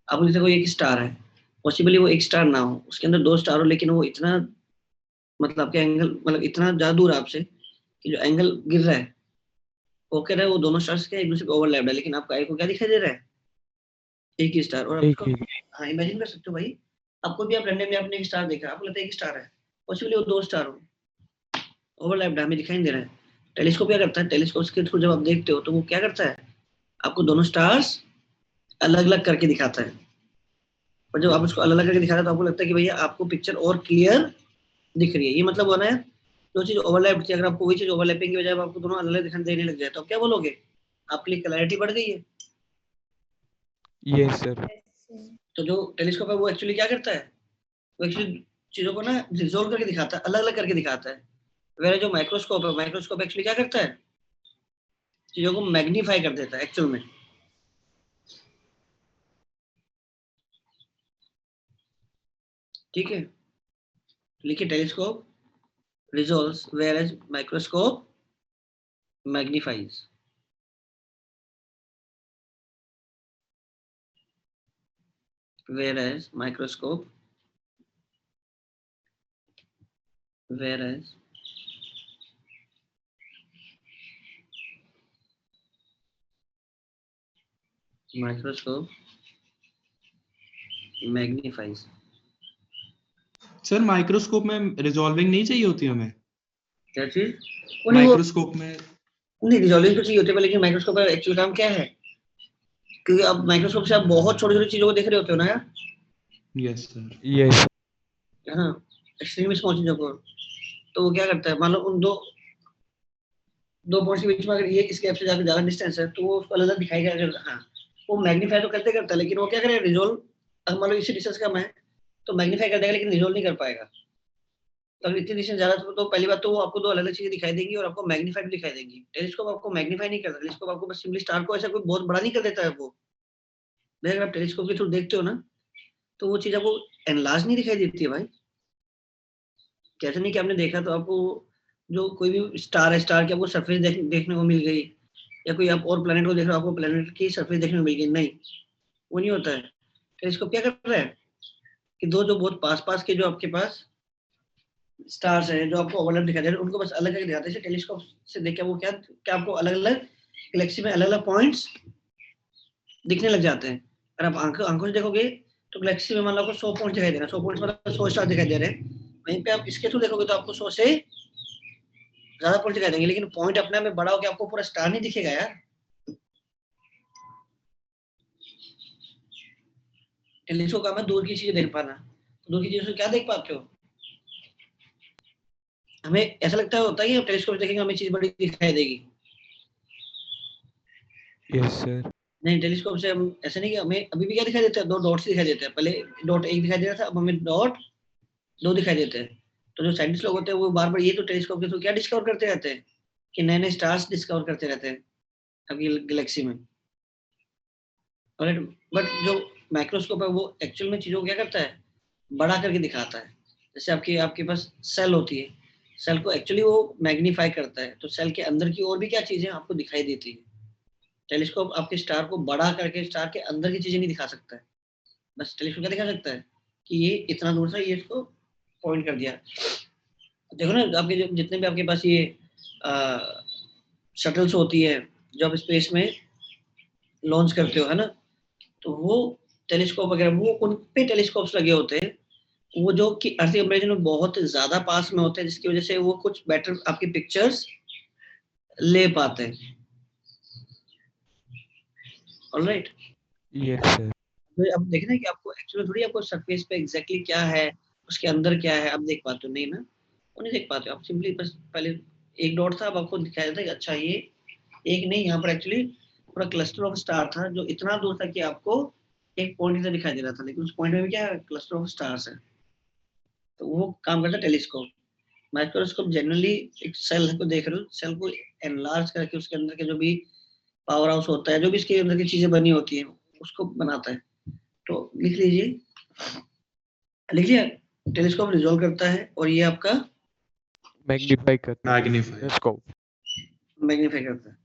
आप जैसे कोई एक स्टार है, पॉसिबली वो एक स्टार ना हो, उसके अंदर दो स्टार हो, लेकिन वो इतना मतलब आपके एंगल मतलब इतना ज्यादा दूर आपसे कि जो एंगल गिर रहा है वो क्या है, वो दोनों स्टार्स के एक दूसरे पे ओवरलैप्ड है, लेकिन आपका आई को क्या दिखाई दे रहा है, एक ही स्टार। और आप उसको हाँ इमेजिन कर सकते हो भाई, आपको भी आप रैंडमली आपने एक स्टार देखा, आपको लगता है एक स्टार है, पॉसिबली वो दो स्टार हो, ओवरलैप्ड हमें दिखाई दे रहा है। टेलीस्कोप क्या करता है, टेलीस्कोप के थ्रू जब आप देखते हो तो वो क्या करता है, आपको दोनों स्टार्स अलग अलग करके दिखाता है। और जब आप उसको अलग अलग करके दिखाता है तो आपको लगता है कि भैया आपको पिक्चर और क्लियर दिख रही है। ये मतलब होना है जो चीज ओवरलैप थी, अगर आपको वही चीज ओवरलैपिंग की बजाय आपको दोनों अलग अलग दिखाई देने लग जाए तो आप क्या बोलोगे, आपके लिए क्लैरिटी बढ़ गई है। Yes sir. तो जो टेलीस्कोप है वो एक्चुअली क्या करता है, वो एक्चुअली चीजों को ना रिजोल्व करके दिखाता है, अलग अलग करके दिखाता है। वैसे जो माइक्रोस्कोप है, माइक्रोस्कोप एक्चुअली क्या करता है, चीजों को मैग्नीफाई कर देता है एक्चुअल में। ठीक है, लिखिए telescope resolves whereas microscope magnifies. Whereas microscope magnifies. Sir microscope में रिजॉल्विंग नहीं चाहिए होती हमें? क्या चीज? माइक्रोस्कोप में नहीं, रिजॉल्विंग तो चाहिए होती है, लेकिन माइक्रोस्कोप का एक्चुअल काम क्या है? क्योंकि आप माइक्रोस्कोप से आप बहुत छोटी छोटी चीजों को देख रहे होते हो ना यार, यस सर। यस है ना, एक्सट्रीमली स्मॉल चीजों को। तो वो क्या करता है, मान लो उन दो पॉइंट्स के बीच में अगर ये इस गैप से ज्यादा डिस्टेंस है, तो वो उसको अलग अलग दिखाई देगा। हाँ, वो मैग्नीफाई तो करते करता है, लेकिन वो क्या करेगा, रिजोल्व, अगर मान लो इसी डिस्टेंस कम है तो मैग्नीफाई कर देगा, लेकिन रिजोल्व नहीं कर पाएगा। तो अगर इतनी डिस्टेंस ज्यादा तो पहली बात तो वो आपको दो अलग अलग चीजें दिखाई देंगी और आपको मैग्नीफाई भी दिखाई देंगी। टेलीस्कोप आपको मैग्नीफाई नहीं करता, टेलीस्कोप आपको बस सिंपली स्टार को ऐसा कोई बहुत बड़ा नहीं कर देता है। वो अगर आप टेलीस्कोप के थ्रू देखते हो ना, तो वो चीज आपको एनलार्ज नहीं दिखाई देती है भाई। कैसे नहीं कि आपने देखा तो आपको जो कोई भी स्टार है, स्टार की आपको सरफेस देखने को मिल गई, या कोई आप और प्लेनेट को देख रहे हो, आपको प्लेनेट की सरफेस देखने को मिल गई, नहीं, वो नहीं होता है। टेलीस्कोप क्या कर रहा है कि दो जो बहुत पास पास के जो आपके पास स्टार्स है, जो आपको ओवरलैप दिखाई दे रहे हैं, उनको बस अलग अलग दिखाते हैं। टेलीस्कोप से देख के वो क्या आपको अलग अलग गैलेक्सी में अलग अलग पॉइंट्स दिखने लग जाते हैं। अगर आप आंखों से देखोगे तो गैलेक्सी में मान लो आपको 100 पॉइंट दिखाई दे रहा है, 100 पॉइंट्स मतलब 100 स्टार दिखाई दे रहे हैं। वहीं पे आप इसके थ्रू देखोगे तो आपको 100 से ज्यादा पॉइंट दिखाई देंगे, लेकिन पॉइंट अपने में बड़ा होकर आपको पूरा स्टार नहीं दिखेगा यार। टेलीस्कोप का मैं दूर की चीजें देख पाना, तो दूर की चीजों से क्या देख पाते हो? हमें ऐसा लगता होता है कि टेलीस्कोप देखेंगे हमें चीज बड़ी दिखाई देगी। Yes sir. नहीं, टेलीस्कोप से हम ऐसे नहीं कि हमें अभी भी क्या दिखाई देता है, दो डॉट्स दिखाई देते हैं। पहले डॉट एक दिखाई दे रहा था, अब हमें डॉट दो दिखाई देते हैं। तो जो साइंटिस्ट लोग होते हैं वो बार बार ये तो टेलीस्कोप के थ्रू क्या डिस्कवर करते रहते हैं कि नए नए स्टार्स डिस्कवर करते रहते हैं अगली गैलेक्सी में। बट जो माइक्रोस्कोप है वो एक्चुअल में चीजों को क्या करता है, बड़ा करके दिखाता है। जैसे आपके पास सेल होती है, सेल को एक्चुअली वो मैग्नीफाई करता है, तो सेल के अंदर की और भी क्या चीजें आपको दिखाई देती है। टेलीस्कोप आपके स्टार को बड़ा करके स्टार के अंदर की चीजें नहीं दिखा सकता है। बस टेलीस्कोप क्या दिखा सकता है कि ये इतना दूर से ये इसको पॉइंट कर दिया। देखो ना, आपके जितने भी आपके पास ये शटल्स होती है जो आप स्पेस में लॉन्च करते हो, है ना, तो वो टेलीस्कोप वगैरह वो उन पे टेलीस्कोप्स लगे होते हैं, वो जो कि अर्थ के कंपैरिजन में बहुत ज्यादा पास में होते हैं, जिसकी वजह से वो कुछ बेटर आपकी पिक्चर्स ले पाते हैं। Alright, yes sir. तो अब देखना है कि आपको एक्चुअली थोड़ी आपको सरफेस पे एग्जैक्टली क्या है, उसके अंदर क्या है, आप देख पाते हो नहीं ना, वो नहीं देख पाते हो आप। सिंपली बस पहले एक डॉट था, अब आपको दिखाया जाता है कि अच्छा ये एक नहीं, यहाँ पर एक्चुअली पूरा क्लस्टर ऑफ स्टार था जो इतना दूर था कि आपको एक पॉइंट से दिखाई दे रहा था, लेकिन उस पॉइंट में भी क्या है, क्लस्टर ऑफ स्टार्स है। तो वो काम करता है टेलीस्कोप। माइक्रोस्कोप जनरली एक सेल को देख रहे हो, सेल को एनलार्ज करके उसके अंदर के जो भी पावर हाउस होता है, जो भी इसके अंदर की चीजें बनी होती है, उसको बनाता है। तो लिख लीजिए टेलीस्कोप रिजॉल्व करता है और ये आपका मैग्नीफाई करता है। मैग्नीफाई टेलीस्कोप मैग्नीफाई करता है।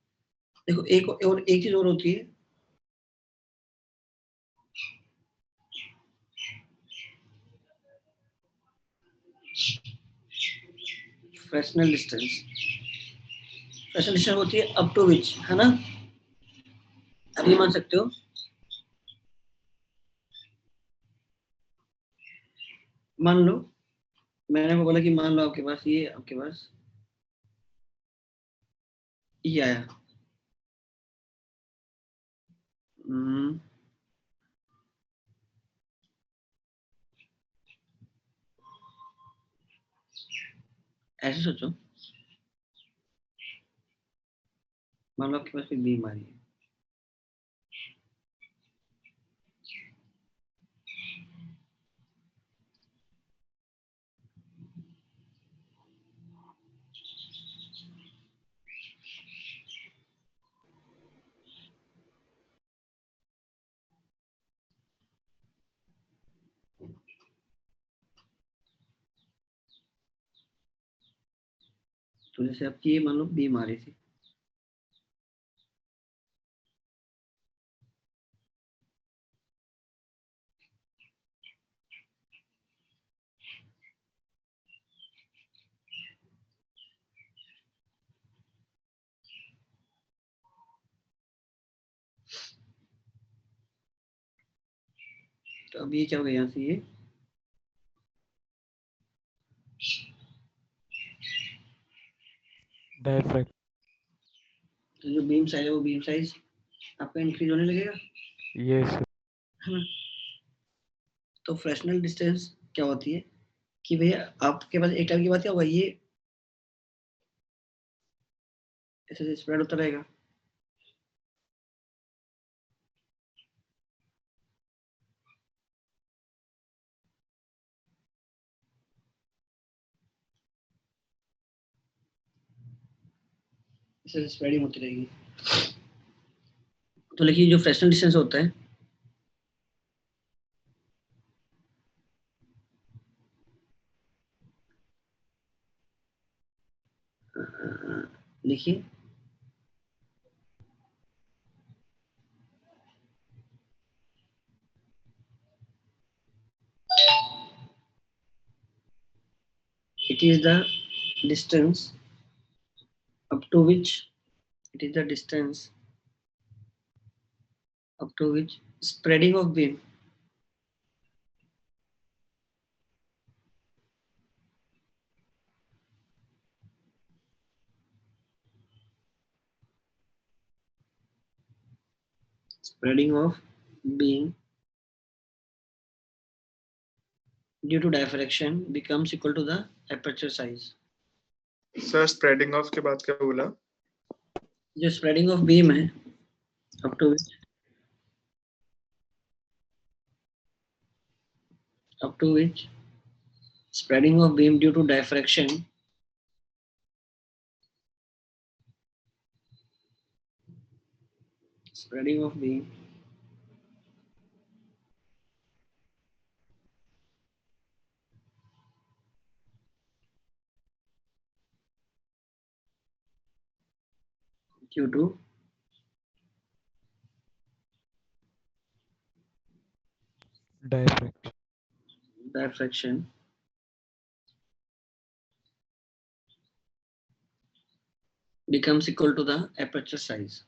देखो एक चीज और होती है, फ्रेस्नेल डिस्टेंस। फ्रेस्नेल डिस्टेंस होती है अप टू विच, है ना, अभी मान सकते हो मान लो मैंने को बोला कि मान लो आपके पास ये आया, ऐसे सोचो, मान लो आपके पास कोई बीमारी है, तो जैसे आपकी ये मान लो बीम आ रही थी, तो अब ये क्या हो गया यहाँ से, ये डायफ्रैक्शन। तो जो बीम साइज है वो बीम साइज आपका इंक्रीज होने लगेगा, यस सर। है ना। तो फ्रैक्शनल डिस्टेंस क्या होती है कि भैया आपके पास एक टाइम की बात क्या होगा, ये ऐसे स्प्रेड होता रहेगा, ऐसे स्प्रेडिंग होती रहेगी। तो लेकिन जो फ्रैक्शनल डिस्टेंस होता है, लिखिए it is the distance up to which spreading of beam due to diffraction becomes equal to the aperture size. Sir spreading of के बाद क्या बोला? जो स्प्रेडिंग ऑफ बीम है up to which spreading of beam due to diffraction due to diffraction becomes equal to the aperture size.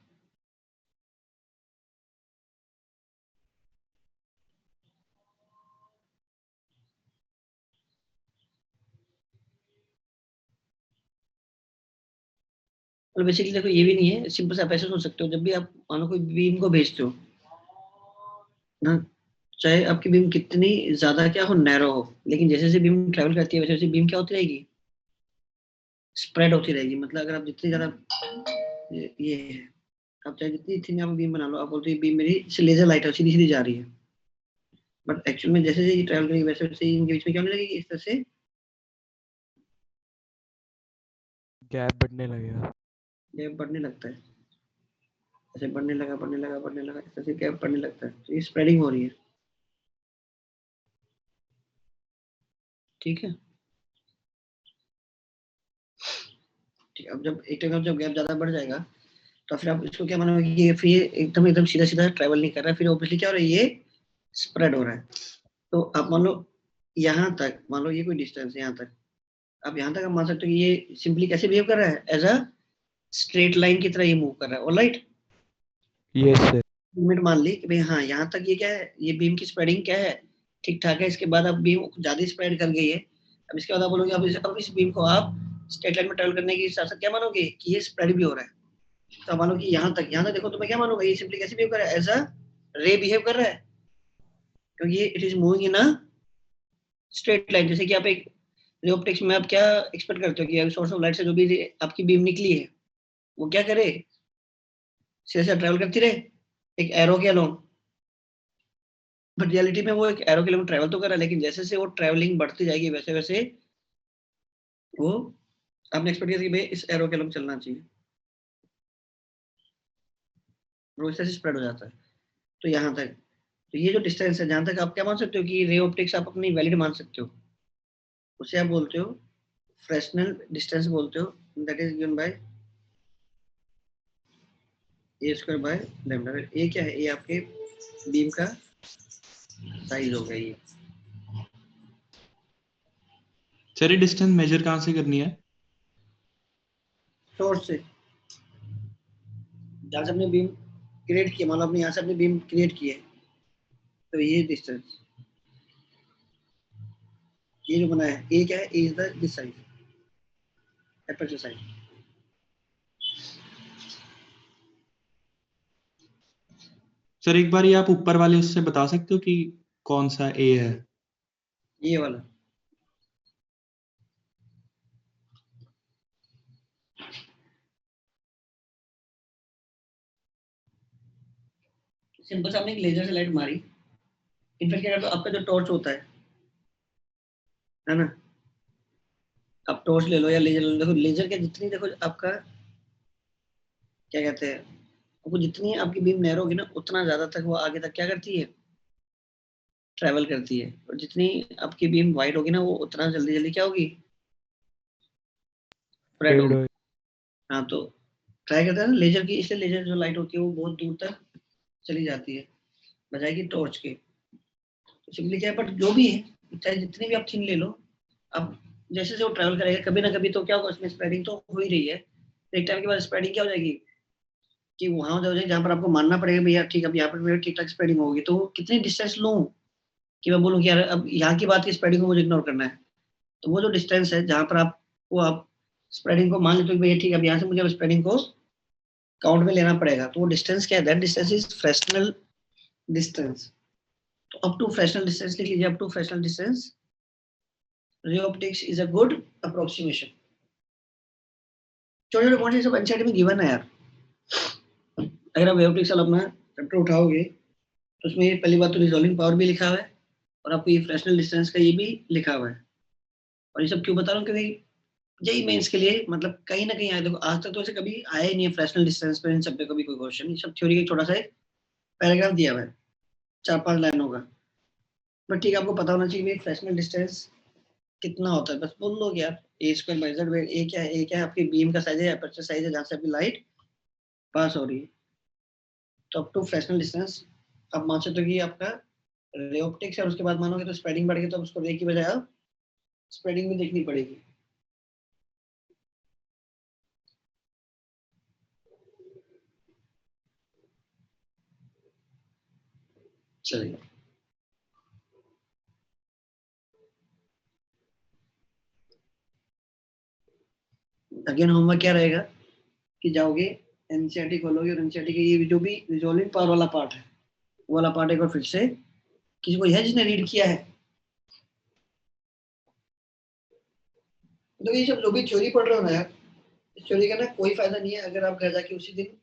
और basically देखो ये भी नहीं है, सिंपल से आप ऐसे सोच सकते हो, जब भी आप मानो कोई बीम को भेजते हो ना, चाहे आपकी बीम कितनी ज्यादा क्या हो, नैरो हो, लेकिन जैसे जैसे बीम ट्रेवल करती है वैसे वैसे बीम क्या होती रहेगी, स्प्रेड होती रहेगी। मतलब अगर आप जितनी ज्यादा ये है, आप चाहे जितनी थिन आप बीम बना लो, आप बोलते हो बीम मेरी लेजर लाइट है, सीधी सीधी जा रही है, बट एक्चुअल में जैसे जैसे ट्रेवल करेगी वैसे वैसे इनके बीच में क्या होने लगेगी, इस तरह से गैप बढ़ने लगेगा, गैप बढ़ने लगता है, ऐसे बढ़ने लगा इस तरह से गैप बढ़ने लगता है, तो ये स्प्रेडिंग हो रही है। ठीक है, ठीक। अब जब एक टाइम जब गैप ज्यादा बढ़ जाएगा तो फिर आप इसको क्या मानोगे कि ये फिर एकदम सीधा सीधा ट्रैवल नहीं कर रहा है, फिर ऑब्वियसली क्या हो रहा है, ये स्प्रेड हो रहा है। तो आप मान लो यहाँ तक, मान लो ये कोई डिस्टेंस है यहाँ तक, आप यहाँ तक आप मान सकते हो कि ये सिंपली कैसे बिहेव कर रहा है, एज अ स्ट्रेट लाइन की तरह ये मूव कर रहा है। Alright, yes sir. लिमिट मान ली कि भाई हाँ यहाँ तक ये क्या है, ये बीम की स्प्रेडिंग क्या है, ठीक ठाक है। इसके बाद अब बीम ज्यादा स्प्रेड कर गई है, अब इसके बाद आप बोलोगे अब इस बीम को आप स्ट्रेट लाइन में ट्रेवल करने के साथ साथ क्या मानोगे कि ये स्प्रेड भी हो रहा है। तो मानो कि यहाँ तक देखो तो मैं क्या मानूंगा, ये सिंपली कैसे बिहेव कर रहा है, एज अ रे बिहेव कर रहा है, क्योंकि ये it is moving in a straight line. जैसे कि आप एक रे ऑप्टिक्स में आप क्या एक्सपेक्ट करते हो कि सोर्स ऑफ लाइट से जो भी आपकी बीम निकली है वो क्या करे, सीधे सीधे ट्रेवल करती रहे एक एरो के अलोंग, बट रियलिटी में वो एक एरो के अलोंग ट्रेवल तो कर रहा है, लेकिन जैसे से वो ट्रेवलिंग बढ़ती जाएगी वैसे वैसे वो आपने एक्सपेक्ट किया कि भाई इस एरो के अलोंग चलना चाहिए, वो इस तरह से स्प्रेड हो जाता है। तो यहाँ तक, तो ये जो डिस्टेंस है जहां तक आप क्या मान सकते हो कि रे ऑप्टिक्स आप अपनी वैलिड मान सकते हो, उसे आप बोलते हो फ्रैक्शनल डिस्टेंस बोलते हो, that is given by a square by lambda. A क्या है? ए आपके बीम का साइज हो गया ये। सर ये डिस्टेंस मेजर कहाँ से करनी है? सोर्स से, जहाँ से आपने बीम क्रिएट किया, मान लो आपने यहाँ से अपनी बीम क्रिएट की है, तो ये डिस्टेंस, ये जो बना है ए क्या है? A is the this size, aperture size. Sir एक बार ये आप ऊपर वाले उससे बता सकते हो कि कौन सा ए है? ये वाला सिंपल से आपने एक लेजर से लाइट मारी, इनफैक्ट क्या करते हो, आपका जो टॉर्च होता है ना, आप टॉर्च ले लो या लेजर ले लो, देखो लेजर के जितनी, देखो आपका क्या कहते हैं, आपको जितनी आपकी बीम नैरो होगी ना, उतना ज्यादा तक वो आगे तक क्या करती है? ट्रैवल करती है। और जितनी आपकी बीम वाइड होगी ना, वो उतना जल्दी जल्दी क्या होगी? स्प्रेड होगी। हाँ, तो ट्राई करते हैं ना लेजर की, इसलिए लेजर जो लाइट होती है वो बहुत दूर तक चली जाती है बजाय की टॉर्च के। तो सिंपली क्या है, बट जो भी है, चाहे जितनी भी आप थिन ले लो, अब जैसे जैसे वो ट्रैवल करेगा कभी ना कभी तो क्या होगा, उसमें स्प्रेडिंग तो हो ही रही है। एक टाइम के बाद स्प्रेडिंग क्या हो जाएगी कि वहां हो जाएगी जहाँ पर आपको मानना पड़ेगा भैया ठीक है, अब यहाँ पर मेरी ठीक ठाक स्प्रेडिंग होगी, तो कितनी डिस्टेंस लूँ कि मैं बोलूँ कि यार अब यहाँ की बात की स्प्रेडिंग को मुझे इग्नोर करना है। तो वो जो डिस्टेंस है जहाँ पर आप स्प्रेडिंग को मान लेते हो भैया ठीक है, अब यहाँ से मुझे स्प्रेडिंग को काउंट में लेना पड़ेगा, तो वो डिस्टेंस क्या है? That distance is Fresnel distance. तो अप टू फ्रेस्नेल डिस्टेंस लिख लीजिए, up to Fresnel distance ray optics is a good approximation. छोटे छोटे पॉइंट सब एनसीईआरटी में गिवन है यार। अगर आप वेव ऑप्टिक्स वाला अपना चैप्टर उठाओगे तो उसमें पहली बात तो रिजॉल्विंग पावर भी लिखा हुआ है, और आपको ये फ्रेस्नेल डिस्टेंस का ये भी लिखा हुआ है। और ये सब क्यों बता रहा हूँ, क्योंकि जेई मेंस के लिए मतलब कहीं ना कहीं आया, देखो आज तक तो ऐसे कभी आया ही नहीं है फ्रेस्नेल डिस्टेंस पे इन सब पे कभी कोई क्वेश्चन। ये सब थ्योरी का छोटा सा पैराग्राफ दिया हुआ है, 4-5 लाइन होगा, बट ठीक है आपको पता होना चाहिए फ्रेस्नेल डिस्टेंस कितना होता है। बस बोल लो यार ए स्क्वायर बाय जेड, ए क्या है? ए क्या है? आपकी बीम का साइज है, एपर्चर साइज है जहाँ से आपकी लाइट पास हो रही है। तो अप टू फ्रेस्नेल डिस्टेंस आप मान सकते हो कि आपका रे ऑप्टिक्स है, और उसके बाद मानोगे तो स्प्रेडिंग बढ़ गई, तो उसको रे की बजाय अब स्प्रेडिंग भी देखनी पड़ेगी। चलिए अगेन होमवर्क क्या रहेगा कि जाओगे एनसीईआरटी खोलोगे, और एनसीईआरटी के ये जो भी रिजॉल्विंग पावर वाला पार्ट है वो वाला पार्ट एक बार फिर से, किसी को है जिसने रीड किया है? तो ये सब जो भी थ्योरी पढ़ रहे हो ना यार, इस थ्योरी का ना कोई फायदा नहीं है अगर आप घर जाके उसी दिन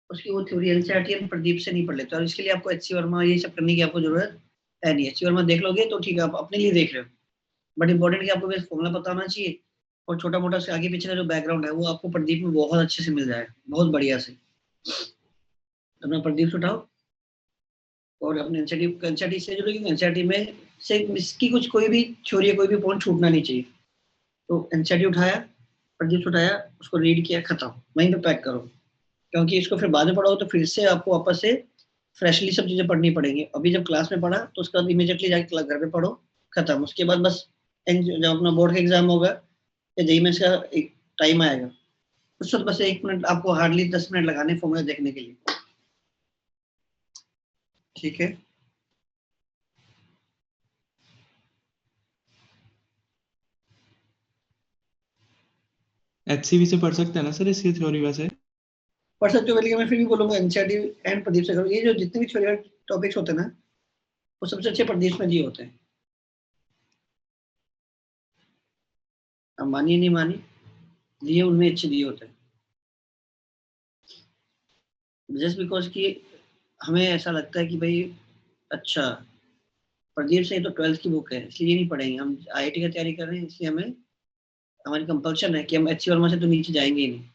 उसकी वो थ्योरी एनसीईआरटी एंड प्रदीप से नहीं पढ़ लेते। और इसके लिए आपको एचसी वर्मा ये सब करने की आपको जरूरत है नहीं। एचसी वर्मा देख लोगे तो ठीक है, आप अपने लिए देख रहे हो, बट इंपॉर्टेंट कि आपको बस फॉर्मूला पता होना चाहिए, और छोटा मोटा से आगे पीछे का जो बैकग्राउंड है वो आपको प्रदीप में बहुत अच्छे से मिल जाएगा, बहुत बढ़िया से। अपना प्रदीप से उठाओ और अपने एनसीईआरटी से जुड़े, एनसीईआरटी में से इसकी कुछ कोई भी थ्योरी कोई भी पॉइंट छूटना नहीं चाहिए। तो एनसीईआरटी उठाया, प्रदीप उठाया, उसको रीड किया, खत्म, वहीं पे पैक करो, क्योंकि इसको फिर बाद में पढ़ोगे तो फिर से आपको वापस से फ्रेशली सब चीजें पढ़नी पड़ेंगी। अभी जब क्लास में पढ़ा तो उसके बाद इमीडिएटली जाके घर पे पढ़ो, खत्म। उसके बाद बस जब अपना बोर्ड का एग्जाम होगा या जेईई मेंस का एक टाइम आएगा, उस वक्त बस 1 मिनट आपको हार्डली 10 मिनट लगाने फॉर्मूला देखने के लिए, ठीक है? एचसीवी से पढ़ सकते हैं ना सर इसकी थ्योरी? वैसे पढ़ सकते हो, लेकिन मैं फिर भी बोलूंगा एनसीईआरटी एंड प्रदीप से करो। ये जो जितने भी थ्योरी टॉपिक्स होते हैं ना, वो सबसे अच्छे प्रदीप में जी होते हैं। अब मानिए नहीं मानिए, दिए उनमें अच्छे दिए होते हैं, जस्ट बिकॉज कि हमें ऐसा लगता है कि भाई अच्छा प्रदीप से तो 12th की बुक है इसलिए नहीं पढ़ेंगे, हम आईआईटी का तैयारी कर रहे हैं इसलिए हमें, हमारी कंपल्शन है कि हम एचसी वर्मा से तो नीचे जाएंगे ही नहीं।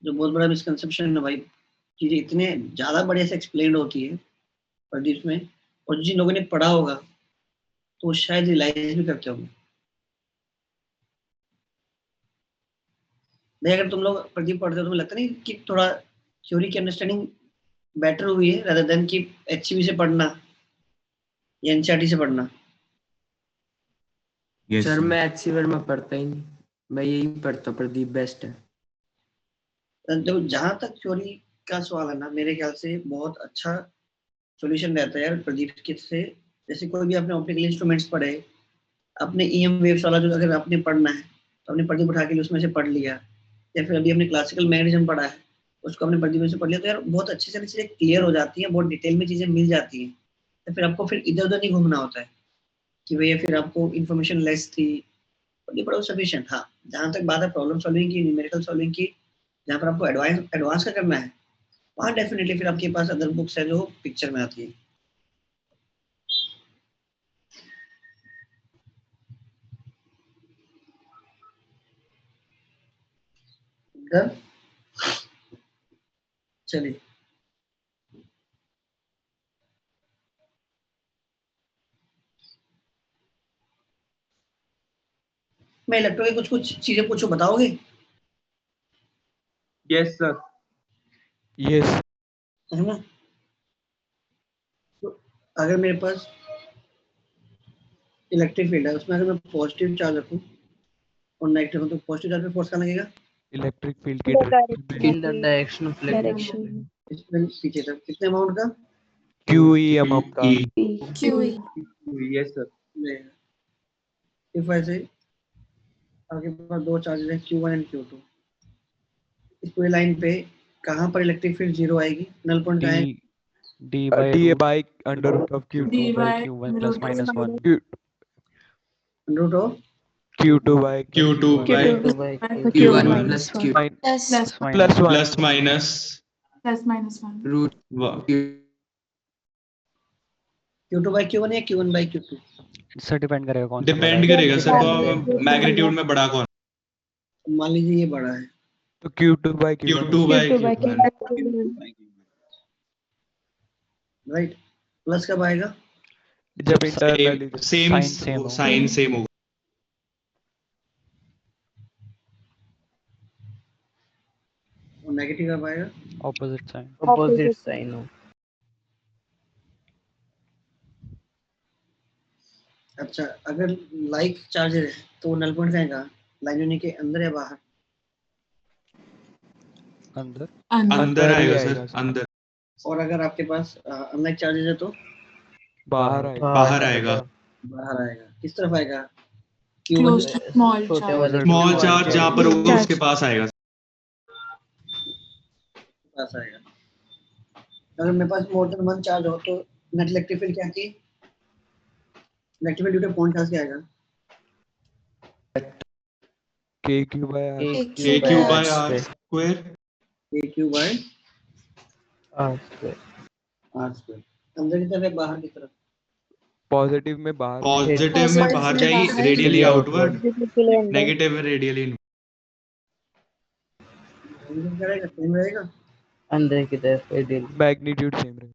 जो बहुत बड़ा मिसकंसेप्शन है भाई, चीजें इतने ज्यादा बढ़िया से एक्सप्लेन होती है प्रदीप में, और जिन लोगों ने पढ़ा होगा तो शायद रियलाइज भी करते होंगे। भाई अगर तुम लोग प्रदीप पढ़ते हो तो मुझे लगता नहीं कि थोड़ा थ्योरी की अंडरस्टैंडिंग बेटर हुई है rather than कि HCV से पढ़ना या NCERT से पढ़ना। Yes, sir sir. मैं HC वर्मा पढ़ता ही नहीं, मैं यही पढ़ता हूँ, प्रदीप बेस्ट है। देखो जहाँ तक थ्योरी का सवाल है ना, मेरे ख्याल से बहुत अच्छा सॉल्यूशन रहता है यार प्रदीप के से। जैसे कोई भी आपने ऑप्टिकल इंस्ट्रूमेंट्स पढ़े, अपने EM वेव्स वाला जो अगर आपने पढ़ना है तो आपने प्रदीप उठा के उसमें से पढ़ लिया, या फिर अभी हमने क्लासिकल मैग्नेटिज्म पढ़ा है उसको हमने प्रदीप में से पढ़ लिया, तो यार बहुत अच्छे से चीजें क्लियर हो जाती हैं, बहुत डिटेल में चीजें मिल जाती हैं। तो फिर आपको फिर इधर उधर नहीं घूमना होता है कि भैया फिर आपको इन्फॉर्मेशन लेस थी, प्रदीप पढ़ो सफिशिएंट। हाँ, जहाँ तक बात है प्रॉब्लम सॉल्विंग की, न्यूमेरिकल सॉल्विंग की, जहाँ पर आपको एडवांस का करना है, वहाँ डेफिनेटली फिर आपके पास अदर बुक्स है जो पिक्चर में आती है। डन, चलिए मैं इलेक्ट्रो के कुछ कुछ चीजें पूछूं, बताओगे? Yes sir. यस। है ना? तो अगर मेरे पास इलेक्ट्रिक फील्ड है, उसमें अगर मैं पॉजिटिव चार्ज रखूं और नेगेटिव रखूं, तो पॉजिटिव चार्ज पे फोर्स कहाँ लगेगा? इलेक्ट्रिक फील्ड की in the direction of direction इसमें पीछे तक कितने अमाउंट का? QE अमाउंट का। QE yes sir. इफ ऐसे आपके पास दो चार्जेस हैं Q1 एंड Q2, इस पूरी लाइन पे कहाँ पर इलेक्ट्रिक फील्ड जीरो आएगी? नल पॉइंट कहाँ है? D by under root of Q2 by Q1 plus minus 1 root of Q2 by Q2 by Q1 plus Q plus 1 plus minus root Q2 by Q1 या Q1 by Q2? Sir depend करेगा कौन सा depend करेगा sir, तो magnitude में बड़ा कौन? मान लीजिए ये बड़ा है तो Q2 by Q1 Q2 by Q1। Right, plus कब आएगा? जब internally same sign same sign same होगा। और नेगेटिव कब आएगा? Opposite sign. ऑपोजिट साइन हो। अच्छा, अगर लाइक चार्जर है तो नल पॉइंट कहाँ है? लाइन यूनिट के अंदर या बाहर? अंदर अंदर ही आएगा सर, अंदर। और अगर आपके पास अनलाइक चार्जेस है तो बाहर आएगा। बाहर आएगा। बाहर आएगा। किस तरफ आएगा? Q1 स्मॉल चार्ज जहाँ पर होगा उसके पास आएगा। पास आएगा। अगर मेरे पास मोर देन वन चार्ज हो तो नेट इलेक्ट्रिक फील्ड क्या की? Electric field due two point charge क्या आएगा? KQ by R। KQ by R square. KQ by R square. R square. अंदर की तरफ है बाहर की तरफ? पॉजिटिव में बाहर। पॉजिटिव में बाहर जाएगी, रेडियली आउटवर्ड। नेगेटिव में रेडियली इनवर्ड। क्या रहेगा? सेम रहेगा? अंदर की तरफ रेडियल। मैग्नीट्यूड सेम रहेगा।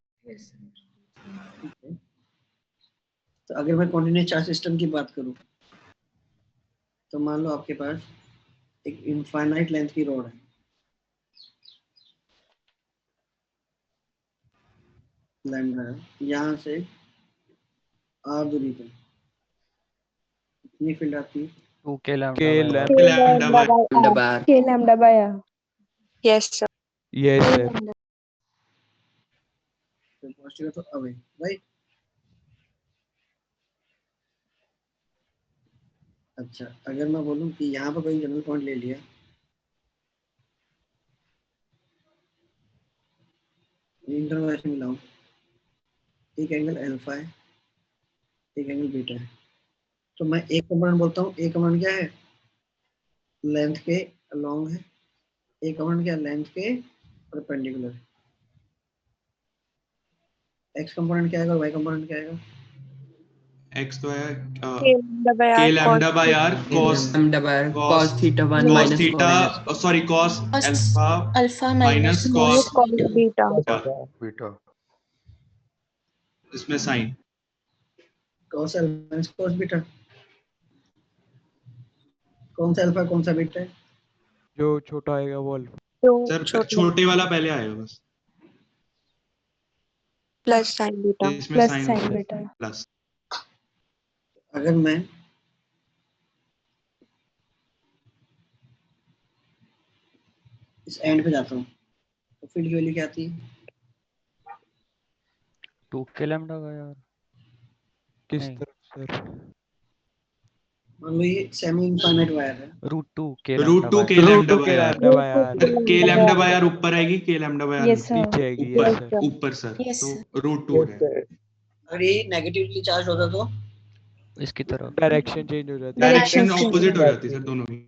तो अगर मैं कॉन्टिन्यूस चार्ज सिस्टम की बात करूं तो मान लो आपके पास एक इनफाइनाइट लेंथ की रॉड है, लैम्डा है, यहाँ से R दूरी पे कितनी फील्ड आती है? K lambda bar. K lambda by R। Yes sir. Yes sir. तो पॉजिटिव है तो अवे, राइट? अच्छा, अगर मैं बोलूं कि यहाँ पर कोई जनरल पॉइंट ले लिया, इंटरवल ऐसे मिलाऊं, एक एंगल अल्फा है, एक एंगल बीटा है, तो मैं एक कंपोनेंट बोलता हूँ। एक कंपोनेंट क्या है? लेंथ के अलोंग है। एक कंपोनेंट क्या है? लेंथ के परपेंडिकुलर है। एक्स कंपोनेंट क्या आएगा और वाई कंपोनेंट क्या आएगा? एक्स तो है K lambda by K R lambda by R cos cos theta 1 cos minus theta sorry cos alpha alpha minus minus cos cos beta. Beta. इसमें sine cos alpha minus cos beta. कौन सा alpha कौन सा beta है? जो छोटा आएगा wall sir छोटा छोटे वाला पहले आएगा बस, प्लस साइन बीटा इसमें प्लस साइन साइन होता है बेटा प्लस। अगर मैं इस एंड पे जाता हूँ तो फील्ड की वैल्यू क्या आती है? 2k लैम्डा का यार किस नहीं। तरफ सर? मान लो ये सेमी इनफाइनाइट वायर है, √2 k root two K root lambda 2k by R. Lambda by यार के लैम्डा बाय आर ऊपर आएगी, K lambda by R yes sir नीचे आएगी ऊपर यस सर ऊपर सर, Yes, sir. तो रूट 2 हो यस जाएगा। सर अगर ये नेगेटिवली चार्ज होता तो इसकी तरफ डायरेक्शन चेंज हो जाती है डायरेक्शन Direction ऑपोजिट हो change। जाती है सर दोनों की।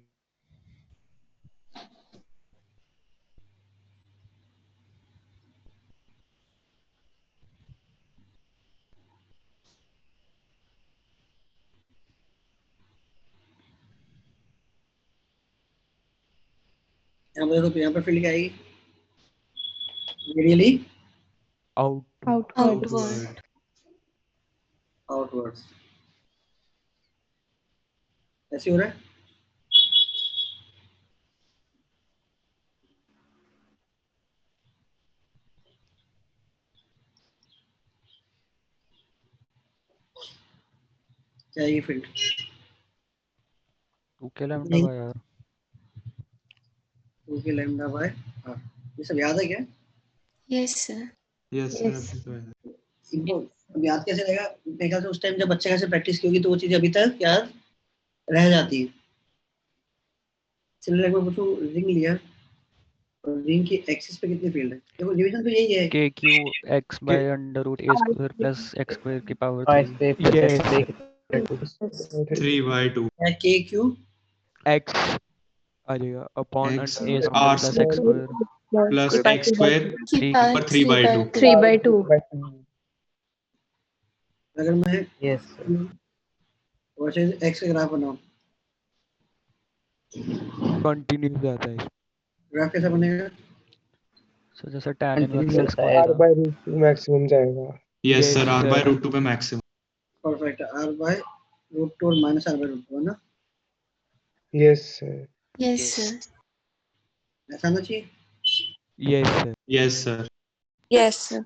यहाँ पे देखो, यहाँ पर फील्ड क्या आएगी? Radially out outward Outward. Outwards, ऐसे हो रहा है। क्या है ये फील्ड? 2k लैम्डा नहीं, बाय आर 2 के लैम्डा बाय आर। ये सब याद है क्या? Yes, sir. यस सर अभी तो है। इनको अब याद कैसे रहेगा? मेरे ख्याल से उस टाइम जब बच्चे कैसे प्रैक्टिस की होगी तो वो चीजें अभी तक याद रह जाती है। चलिए एक बार पूछूं, रिंग लिया और रिंग की एक्सिस पे कितने फील्ड है? देखो डिवीजन तो यही है। kq x bye √a² plus x² की power y 3 square plus yes x square 3/2 क्या के क्यू x आ जाएगा upon x a² r plus x² plus x square 3 ऊपर 3/2। 3/2 अगर मैं यस सर वर्सेस एक्स का ग्राफ बनाऊं, कंटिन्यूस आता है ग्राफ कैसा बनेगा? सो जैसे tan इनवर्स कंटिन्यूस x का आर था। बाय रूट 2 मैक्सिमम जाएगा। Yes Yes, sir r sir. By root 2 पे maximum. Perfect, R by root 2 और माइनस आर बाय रूट 2 है ना? Yes sir Yes, sir. ऐसा ना चाहिए। Yes sir yes sir yes sir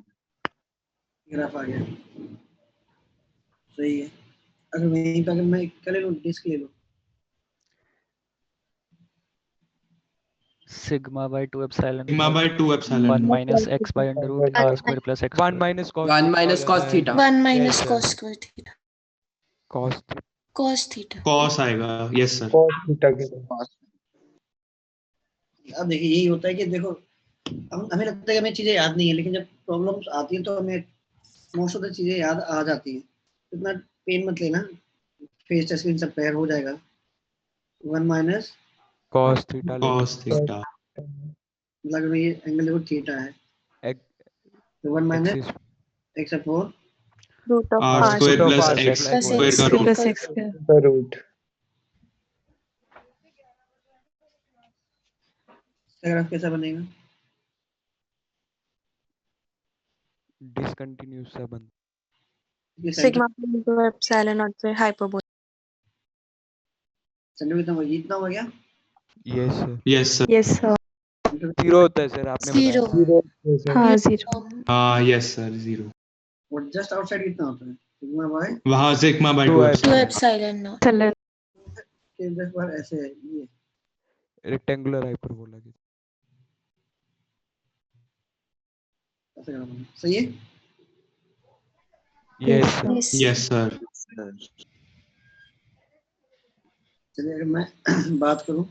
graph आ गया, सही है। अगर वहीं पे अगर मैं क्या ले लूं, डिस्क ले लूं, sigma by 2 epsilon sigma by 2 epsilon 1 minus x by √r² plus x 1 minus cos 1 minus cos theta. 1 minus Yes, sir. cos square theta. cos Cos theta. cos आएगा। यस सर cos थीटा के साथ। अब देखिए यही होता है कि देखो हमें लगता है कि हमें चीजें याद नहीं है, लेकिन जब प्रॉब्लम्स आती हैं तो हमें मोस्ट ऑफ द चीजें याद आ जाती हैं। इतना पेन मत लेना, फेस टच स्क्रीन सब पैर हो जाएगा। 1 माइनस cos थीटा ले cos थीटा मतलब ये एंगल देखो थीटा है, तो 1 minus axis X upon root of r R square Root of plus r x plus square का रूट। प्लस x का द रूट ग्राफ कैसा बनेगा? डिसकंटिन्यूस सा बन ये center sigma into epsilon naught से हाइपरबोला सेंटर कितना हो गया? Yes sir yes sir yes sir zero होता है सर आपने बताया 0. जीरो हाँ 0 हाँ यस सर 0। और जस्ट आउटसाइड कितना होता है? सिग्मा बाय वहां sigma by 2 2 2 epsilon. epsilon naught. चलें के जस्ट बार ऐसे है ये रेक्टेंगुलर हाइपरबोला की ऐसे करना पड़ेगा। सही है। Yes sir Yes. Yes sir चलिए अगर मैं बात करूं,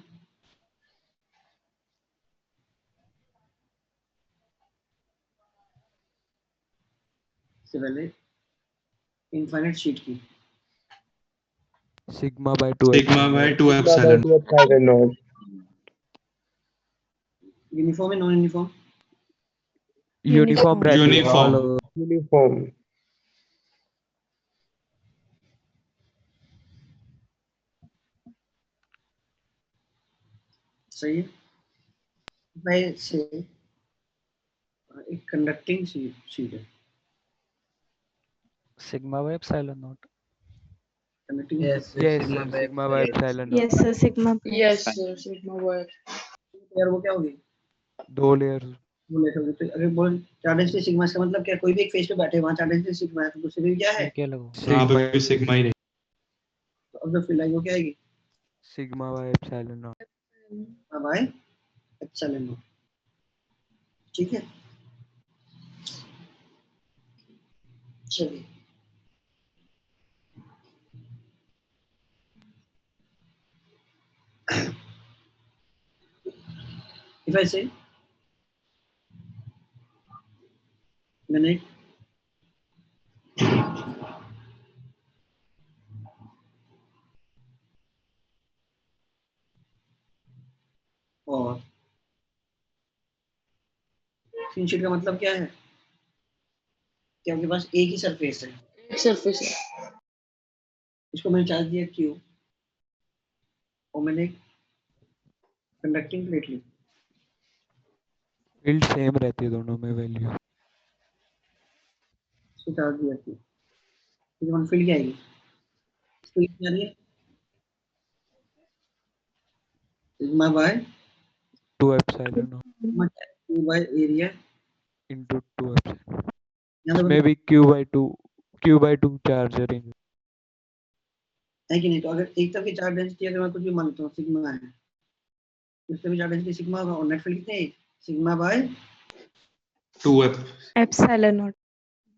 इससे पहले इनफाइनाइट शीट की sigma by 2 sigma by 2 by epsilon. 2 epsilon not uniform है नॉन यूनिफॉर्म? यूनिफॉर्म रहती है यूनिफॉर्म यूनिफॉर्म सही है। मैं से एक कंडक्टिंग शीट है, sigma by epsilon not conducting yes yes sir sigma by epsilon yes sir sigma yes sir sigma bye यार वो क्या होगी? 2 लेयर्स। वो लेट होगी तो अगर बोल चार डेंसिटी सिग्मा, इसका मतलब क्या, कोई भी एक फेस पे बैठे वहां चार डेंसिटी सिग्मा है तो दूसरे भी क्या है? क्या लगो यहाँ पे भी सिग्मा ही रहेगा। तो अब जो फील्ड आएगी वो क्या आएगी? Sigma by epsilon not. हाँ भाई, एप्सिलॉन नॉट। ठीक है, चलिए if I say minute और थीन शीट का मतलब क्या है कि आपके पास एक ही सरफेस है, एक सरफेस है, इसको मैंने चार्ज दिया Q और मैंने कंडक्टिंग प्लेट ली, फील्ड सेम रहती है दोनों में वैल्यू। इसको चार्ज दिया Q, ठीक है, फील्ड क्या आएगी? फील्ड क्या आ रही है? Sigma by 2 epsilon not Q by area into 2 epsilon. यहाँ इसमें भी Q/2 चार्ज रहेंगे है कि नहीं? तो अगर एक तरफ की चार्ज डेंसिटी अगर मैं कुछ भी मानता हूँ सिग्मा है, दूसरे भी चार्ज डेंसिटी सिग्मा होगा और नेट फील्ड कितने है? Sigma bye 2f epsilon not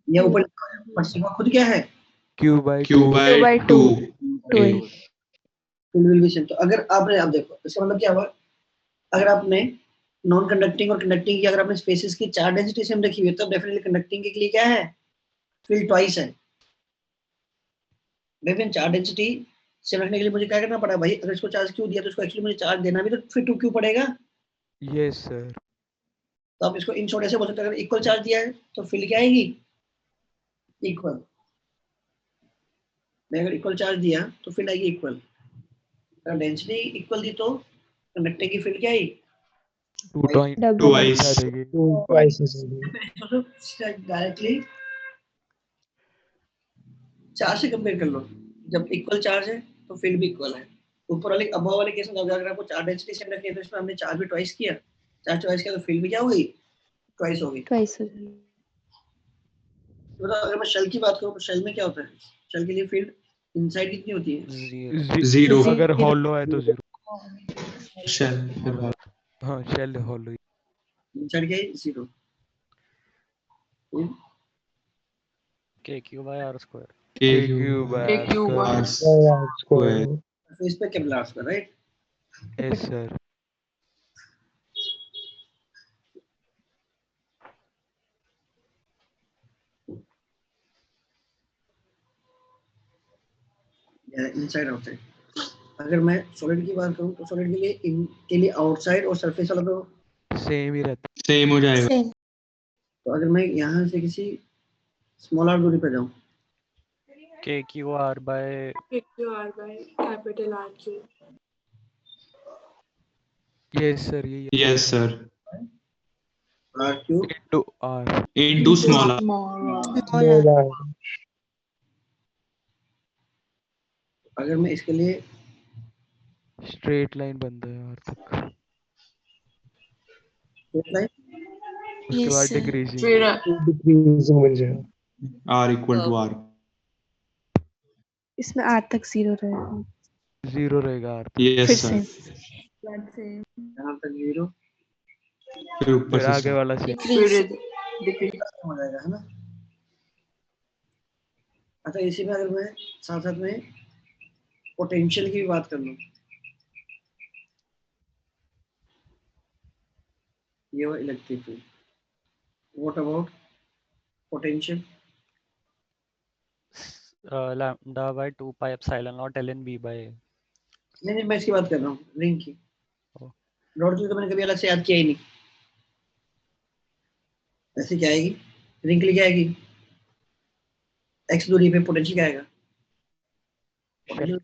या ऊपर पर सिग्मा खुद क्या है? Q/2 2 A। Field will be same. तो अगर आपने, अब देखो इसका मतलब क्या हुआ, अगर आपने नॉन कंडक्टिंग और कंडक्टिंग की अगर आपने स्पेसेस की चार्ज डेंसिटी सेम रखी हुई है तो डेफिनेटली कंडक्टिंग के लिए क्या है? फील्ड ट्वाइस है। लेकिन चार्ज डेंसिटी सेम रखने के लिए मुझे क्या करना पड़ा भाई? अगर इसको चार्ज क्यों दिया तो इसको एक्चुअली मुझे चार्ज देना भी तो फिर 2 क्यों पड़ेगा? Yes sir. तो आप इसको इन शॉर्ट ऐसे बोल सकते हैं, अगर इक्वल चार्ज दिया है तो फील्ड क्या आएगी? इक्वल। मैं अगर इक्वल चार्ज दिया तो फील्ड आएगी इक्वल। अगर डेंसिटी इक्वल दी तो कंडक्टिंग की फील्ड क्या आएगी? Twice। डायरेक्टली चार्ज से कंपेयर कर लो, जब इक्वल चार्ज है तो फील्ड भी इक्वल है। ऊपर वाले अबव वाले केस में अगर आपको चार्ज डेंसिटी सेम रखी है तो इसमें हमने चार्ज भी ट्वाइस किया, चार्ज ट्वाइस किया तो फील्ड भी क्या हो गई? ट्वाइस हो गई। तो अगर मैं शेल की बात करूं तो शेल में क्या होता है? शेल के लिए फील्ड इनसाइड कितनी होती है? 0। अगर हॉलो है तो 0। शेल फिर हाँ शेल हॉलो। इनसाइड क्या है? 0। KQ/R²। KQ/R²। तो इस पे capital R square, right? Yes sir. Inside outside. अगर मैं सॉलिड की बात करूं तो सॉलिड के लिए के लिए आउटसाइड और सरफेस वाला तो सेम ही रहता है। सेम हो जाएगा। तो अगर मैं यहाँ से किसी स्मॉल आर दूरी पे जाऊं कैपिटल R3। यस सर यही है। Yes sir. R cube into small r। अगर मैं इसके लिए स्ट्रेट लाइन बनता है R तक, स्ट्रेट लाइन, उसके बाद डिक्रीजिंग। फिर डिक्रीजिंग बन जाएगा। R equal to R। इसमें R तक 0 रहेगा। 0 रहेगा R तक। यस फिर सर। यहाँ तक 0, फिर ऊपर फिर से आगे वाला से हो जाएगा, है ना? अच्छा, इसी में अगर मैं साथ साथ में पोटेंशियल की भी बात कर लूं, ये वो electric field, what about potential? λ/2πε0 नहीं, मैं इसकी बात कर रहा हूँ, रिंग की। रॉड के लिए तो मैंने कभी अलग से याद किया ही नहीं। ऐसे क्या आएगी? रिंग के लिए क्या आएगी? x दूरी पे पोटेंशियल क्या आएगा?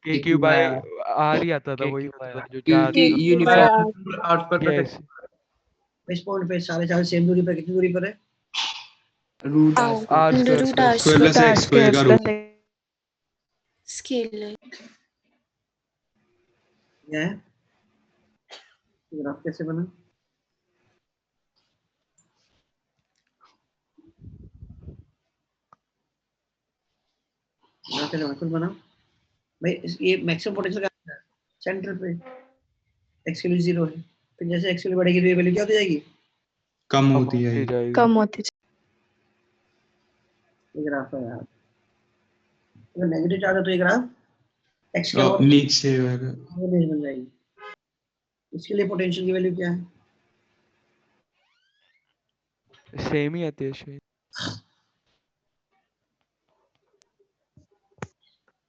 KQ/R ही आता था, वही जो क्योंकि यूनिफॉर्म आर्ट पर यस इस पॉइंट पे सारे चार्ज सेम दूरी पर, कितनी दूरी पर है? Root square plus x square का रूट। स्केलर। यह है ग्राफ कैसे बना? कैसे करना खुद बनाओ भाई। ये मैक्सिमम पोटेंशियल कहाँ है? सेंटर पे। x की वैल्यू 0 है, फिर जैसे x की वैल्यू बढ़ेगी तो ये वैल्यू क्या हो जाएगी? कम होती है। जाएगी। कम होती ये ग्राफ है यार, अगर नेगेटिव चार्ज है तो ये ग्राफ x क्या होगा? नीचे होगा। बेस बन जाएगी। इसके लिए पोटेंशियल की वैल्यू क्या है? सेम ही आती है शायद।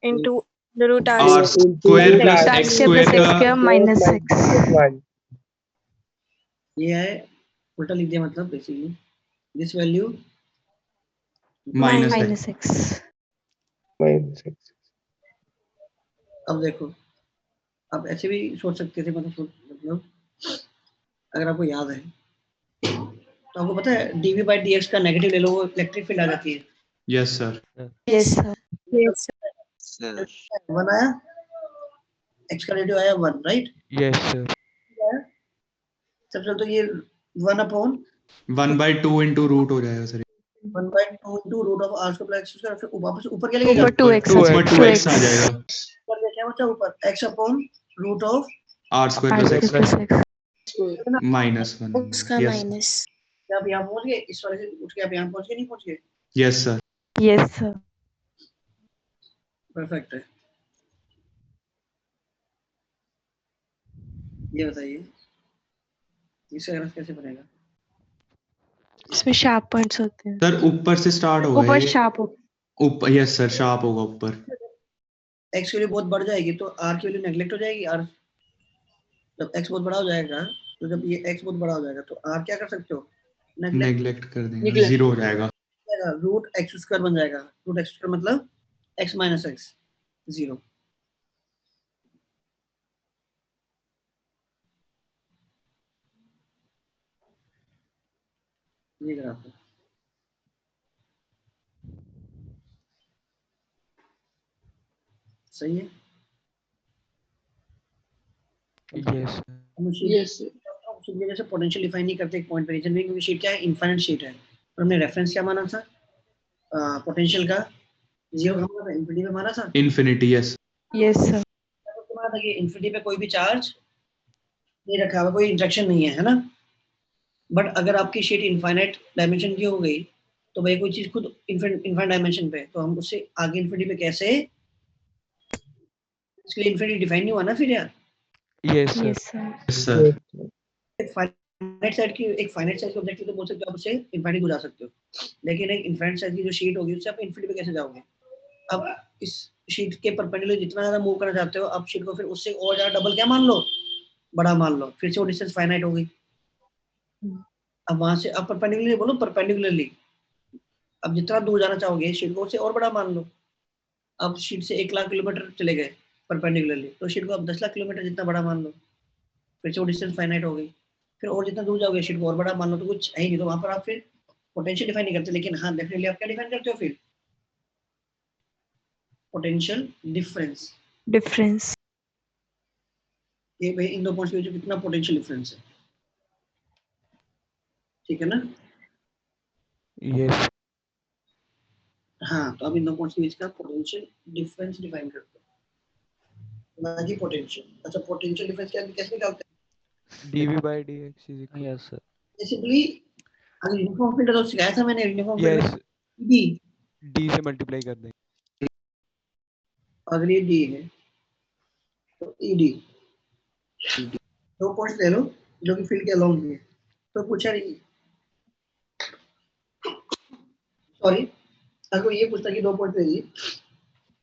into the root r r square plus x x square square plus x का square minus 6 ये है उल्टा लिख दिया, मतलब बेसिकली दिस वैल्यू माइनस -6 अब देखो, आप ऐसे भी सोच सकते थे, मतलब अगर आपको याद है तो आपको पता है dv/dx का नेगेटिव ले लो वो इलेक्ट्रिक फील्ड आ जाती है। Yes sir. yes sir yes sir 1 आया, x का रेडियो आया 1, राइट? Yes sir. सबसे तो ये 1/2 1/2 इंटू रूट हो जाएगा sir. 1/2 into root of r square plus x square, फिर वापस ऊपर क्या लगेगा? ऊपर 2x ऊपर 2x आ जाएगा। ऊपर क्या बचा? ऊपर x upon root of r square r plus square x plus x -1। उसका यस माइनस। क्या आप यहाँ पहुंच गए? इस वाले से उठ के आप यहाँ पहुंच गए, नहीं पहुंच गए? Yes sir. yes sir perfect है। ये बताइए इसका ग्राफ कैसे बनेगा? इसमें शार्प पॉइंट्स होते हैं। सर ऊपर से स्टार्ट होगा ऊपर ये। शार्प हो ऊपर यस सर, शार्प होगा ऊपर। x की वैल्यू बहुत बढ़ जाएगी तो r की वैल्यू नेगलेक्ट हो जाएगी। r जब x बहुत बड़ा हो जाएगा, तो जब ये x बहुत बड़ा हो जाएगा तो r क्या कर सकते हो? नेगलेक्ट कर देंगे, 0 हो जाएगा। रूट एक्स स्क्वायर बन जाएगा। रूट एक्स स्क्वायर मतलब x माइनस एक्स 0। ये ग्राफ है। सही है। यस हम शीट में जैसे पोटेंशियल डिफाइन नहीं करते एक पॉइंट पे, रीजन में क्योंकि शीट क्या है? इनफाइनाइट शीट है। और हमने रेफरेंस क्या माना था? पोटेंशियल का 0 माना था, इनफिनिटी पे माना था। Infinity yes. yes sir माना था कि इनफिनिटी पे कोई भी चार्ज नहीं रखा हुआ, कोई इंटरेक्शन नहीं है, है ना? बट अगर आपकी शीट इनफाइनाइट डायमेंशन की हो गई तो भाई कोई चीज खुद इनफाइनाइट डायमेंशन पे, तो हम उससे आगे इनफिनिटी पे कैसे? इसके लिए इनफिनिटी डिफाइन नहीं हुआ ना फिर यार। Yes yes sir yes sir. एक फाइनाइट साइज के ऑब्जेक्ट तो बोल सकते हो आप उससे इनफिनिटी को जा सकते हो, लेकिन एक इनफिनिट साइज की जो शीट होगी उससे आप इनफिनिटी पे कैसे जाओगे? अब इस शीट के परपेंडिकुलर जितना ज्यादा मूव करना चाहते हो आप शीट को, फिर उससे और ज्यादा डबल क्या मान लो? बड़ा मान लो, फिर से वो डिस्टेंस फाइनाइट हो गई। अब वहां से आप परपेंडिकुलरली बोलो, परपेंडिकुलरली अब जितना दूर जाना चाहोगे शीट को उससे और बड़ा मान लो। अब शीट से 1 लाख किलोमीटर चले गए परपेंडिकुलरली, तो शीट को आप 10 लाख किलोमीटर जितना बड़ा मान लो, फिर से वो डिस्टेंस फाइनाइट हो गई। फिर और जितना दूर जाओगे शीट को और बड़ा मान लो, तो कुछ है ही नहीं, तो वहां पर आप फिर पोटेंशियल डिफाइन नहीं करते। लेकिन हाँ डेफिनेटली आप क्या डिफाइन करते हो फिर? Potential difference. difference ये भाई इन दो पॉइंट्स के बीच में कितना पोटेंशियल डिफरेंस है, ठीक है ना? यस हाँ, तो अब इन दो पॉइंट्स के बीच का पोटेंशियल डिफरेंस डिफाइन करते हैं, ना कि पोटेंशियल। अच्छा, पोटेंशियल डिफरेंस क्या कैसे निकालते हैं? dv/dx is equal yes sir basically अगर यूनिफॉर्म फील्ड है तो सिखाया था मैंने, यूनिफॉर्म फील्ड यस में डी, d से मल्टीप्लाई कर देंगे। अगर ये डी है तो ईडी। दो पॉइंट्स ले लो जो कि फील्ड के अलोंग है, तो पूछा नहीं, सॉरी, अगर ये पूछता कि दो पॉइंट ले ली,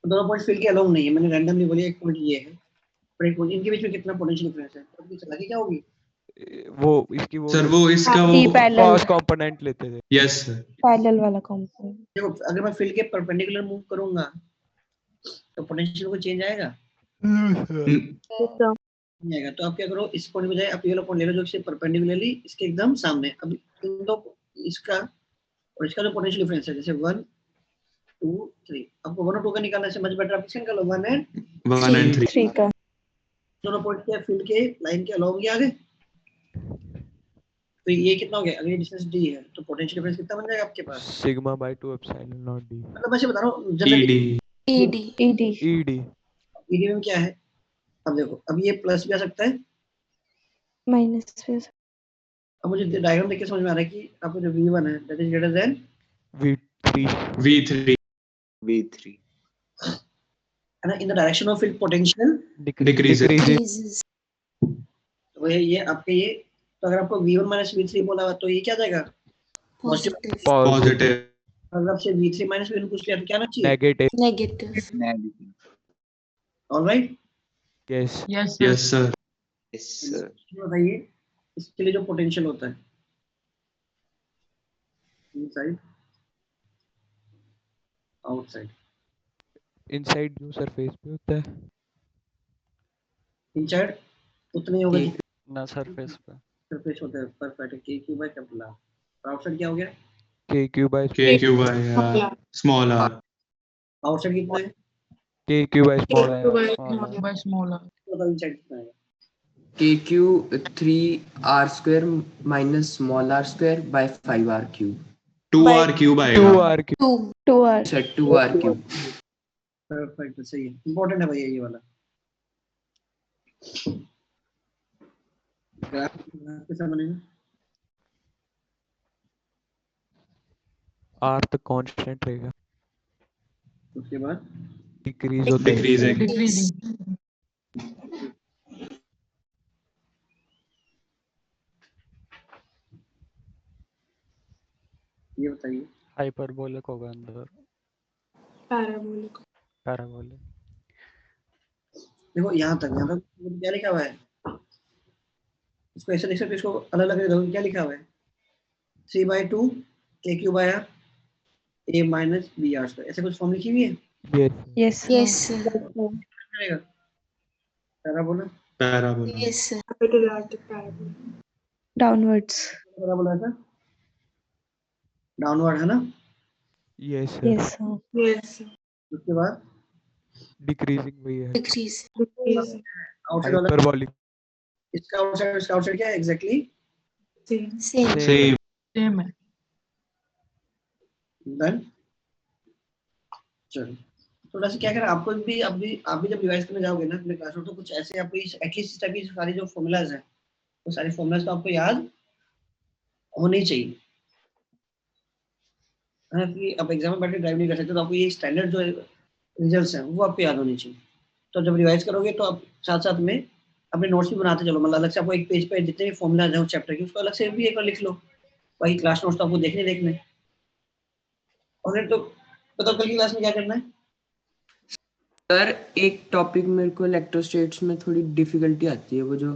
दोनों पॉइंट फील्ड के अलोंग नहीं है, मैंने रैंडमली बोली एक पॉइंट ये है और एक पॉइंट, इनके बीच में कितना पोटेंशियल डिफरेंस है, तो चला कि क्या होगी? वो इसकी वो सर वो इसका वो क्रॉस कंपोनेंट लेते थे। Yes sir. पैरेलल वाला कंपोनेंट देखो अगर मैं फील्ड के परपेंडिकुलर मूव करूंगा तो पोटेंशियल को चेंज आएगा नहीं आएगा। तो आप क्या करो, इस पॉइंट बजाय आप ये वाला पॉइंट ले लो जो इससे परपेंडिकुलरली इसके एकदम सामने। अब इन दो, इसका और इसका जो पोटेंशियल डिफरेंस है, जैसे 1 2 3, आपको 1 और 2 का निकालना है, मच बेटर आप किसका निकालो? 1 and 3 का दोनों पॉइंट के फील्ड के लाइन के अलोंग ही आ गए, तो ये कितना हो गया? अगर ये डिस्टेंस d है तो पोटेंशियल डिफरेंस कितना बन जाएगा आपके पास? सिग्मा/2 एप्सिलॉन नॉट d। मतलब मैं बता रहा हूं जनरली ED ED ईडी में क्या है? अब देखो, अब ये प्लस भी आ सकता है। माइनस भी अब मुझे डायग्राम देख के समझ में आ रहा है कि आपको जो V1 है that is greater than V3 है ना, in the direction of field potential decrease decreases. तो ये आपके ये, तो अगर आपको V1 माइनस V3 बोला हुआ तो ये क्या जाएगा? पॉजिटिव। पॉजिटिव अगर आपसे V3 माइनस V1 पूछ लिया तो क्या आना चाहिए? Negative. Alright, yes yes yes sir sir बताइए इसके लिए जो पोटेंशियल होता है इनसाइड आउटसाइड, इनसाइड जो सरफेस पे होता है इनसाइड उतना ही होगा K- जितना ना सरफेस पे सरफेस होता है, perfect K cube by capital R। Outside क्या हो गया? KQ by KQ by small r outside कितना है? KQ by small by small R बताओ इनसाइड कितना है? KQ 3r square minus small r square by 5r cube. 2r cube आएगा 2R 2R अच्छा 2r cube. परफेक्ट, सही है, important है भैया ये वाला। ग्राफ कैसा बनेगा? R तो कांस्टेंट रहेगा, उसके बाद डिक्रीज होता है डिक्रीजिंग डिक्रीजिंग ये बताइए हाइपरबोलिक होगा अंदर, Parabolic. पैराबोलिक। देखो यहाँ तक क्या लिखा हुआ है? इसको ऐसे लिख सकते हो, इसको अलग अलग लिख दो। क्या लिखा हुआ है? 3/2 KQ by R A minus B R square, ऐसे कुछ फॉर्म लिखी हुई है? Yes yes Yes, sir. चलेगा? Parabola parabola Yes, sir. Downwards parabola था, डाउनवर्ड है ना? यस यस उसके बाद डिक्रीजिंग वही है, Decrease. आउटसाइड वाला, हाइपरबोलिक इसका आउटसाइड क्या है एग्जैक्टली? Same. सेम सेम है डन। चलो थोड़ा सा क्या करें, आपको भी आप भी जब रिवाइज करने जाओगे ना अपने क्लास में, तो कुछ ऐसे आपको एटलीस्ट इस टाइप की सारी जो फॉर्मूलाज हैं वो सारे फॉर्मूलाज तो आपको याद होने ही चाहिए, है ना? कि आप एग्जाम में बैठ के ड्राइव नहीं कर सकते, तो आपको ये स्टैंडर्ड जो रिजल्ट्स हैं वो आपको याद होने चाहिए। तो जब रिवाइज करोगे तो आप साथ साथ में अपने नोट्स भी बनाते चलो, मतलब अलग से आपको एक पेज पे जितने भी फॉर्मूलाज हैं उस चैप्टर की उसको अलग से भी एक बार लिख लो, वही क्लास नोट्स तो आपको देखने और तो बताओ कल की क्लास में क्या करना है? सर एक टॉपिक मेरे को इलेक्ट्रोस्टैटिक्स में थोड़ी डिफिकल्टी आती है, वो जो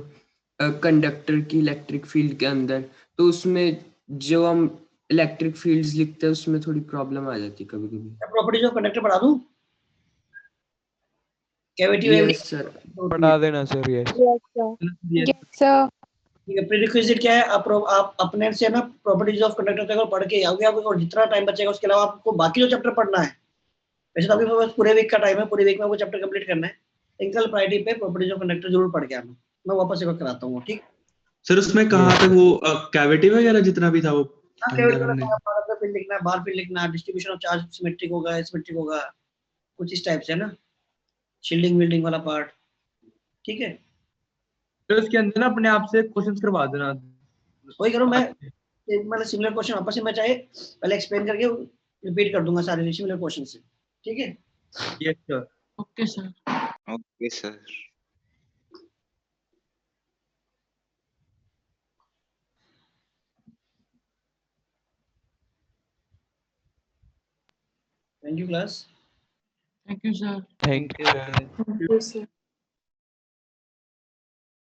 कंडक्टर की इलेक्ट्रिक फील्ड के अंदर, तो उसमें जो हम इलेक्ट्रिक फील्ड्स लिखते हैं उसमें थोड़ी प्रॉब्लम आ जाती है कभी कभी। प्रॉपर्टीज ऑफ कंडक्टर पढ़ा दूं? कैविटी वेव यस सर पढ़ा देना सर। यस सर ठीक है, प्रीरिक्विजिट क्या है? आप अपने से ना प्रॉपर्टीज ऑफ कंडक्टर तक पढ़ के आओगे, आपको और जितना टाइम बचेगा उसके अलावा आपको बाकी जो चैप्टर पढ़ना है, वैसे तो आपके पास पूरे वीक का टाइम है, पूरे वीक में वो चैप्टर कंप्लीट करना है, सिंगल प्रायोरिटी पे प्रॉपर्टीज ऑफ कंडक्टर जरूर पढ़ के आना। मैं वापस एक बार कराता हूँ, ठीक? सर उसमें कहाँ तक वो कैविटी वगैरह जितना भी था वो अंदर हमने बाहर फील्ड लिखना, बाहर फील्ड लिखना, डिस्ट्रीब्यूशन ऑफ चार्ज सिमेट्रिक होगा, एसिमेट्रिक होगा, कुछ इस टाइप से है ना, शील्डिंग विल्डिंग वाला पार्ट, ठीक है? तो इसके अंदर ना अपने आप से क्वेश्चंस करवा देना। वही करो, मैं मतलब सिमिलर क्वेश्चन वापस से मैं चाहे पहले एक्सप्लेन करके रिपीट कर दूंगा सारे सिमिलर क्वेश्चन से, ठीक है? Yes sir. Okay sir okay sir. Thank you class. Thank you sir thank you sir. Yes, sir.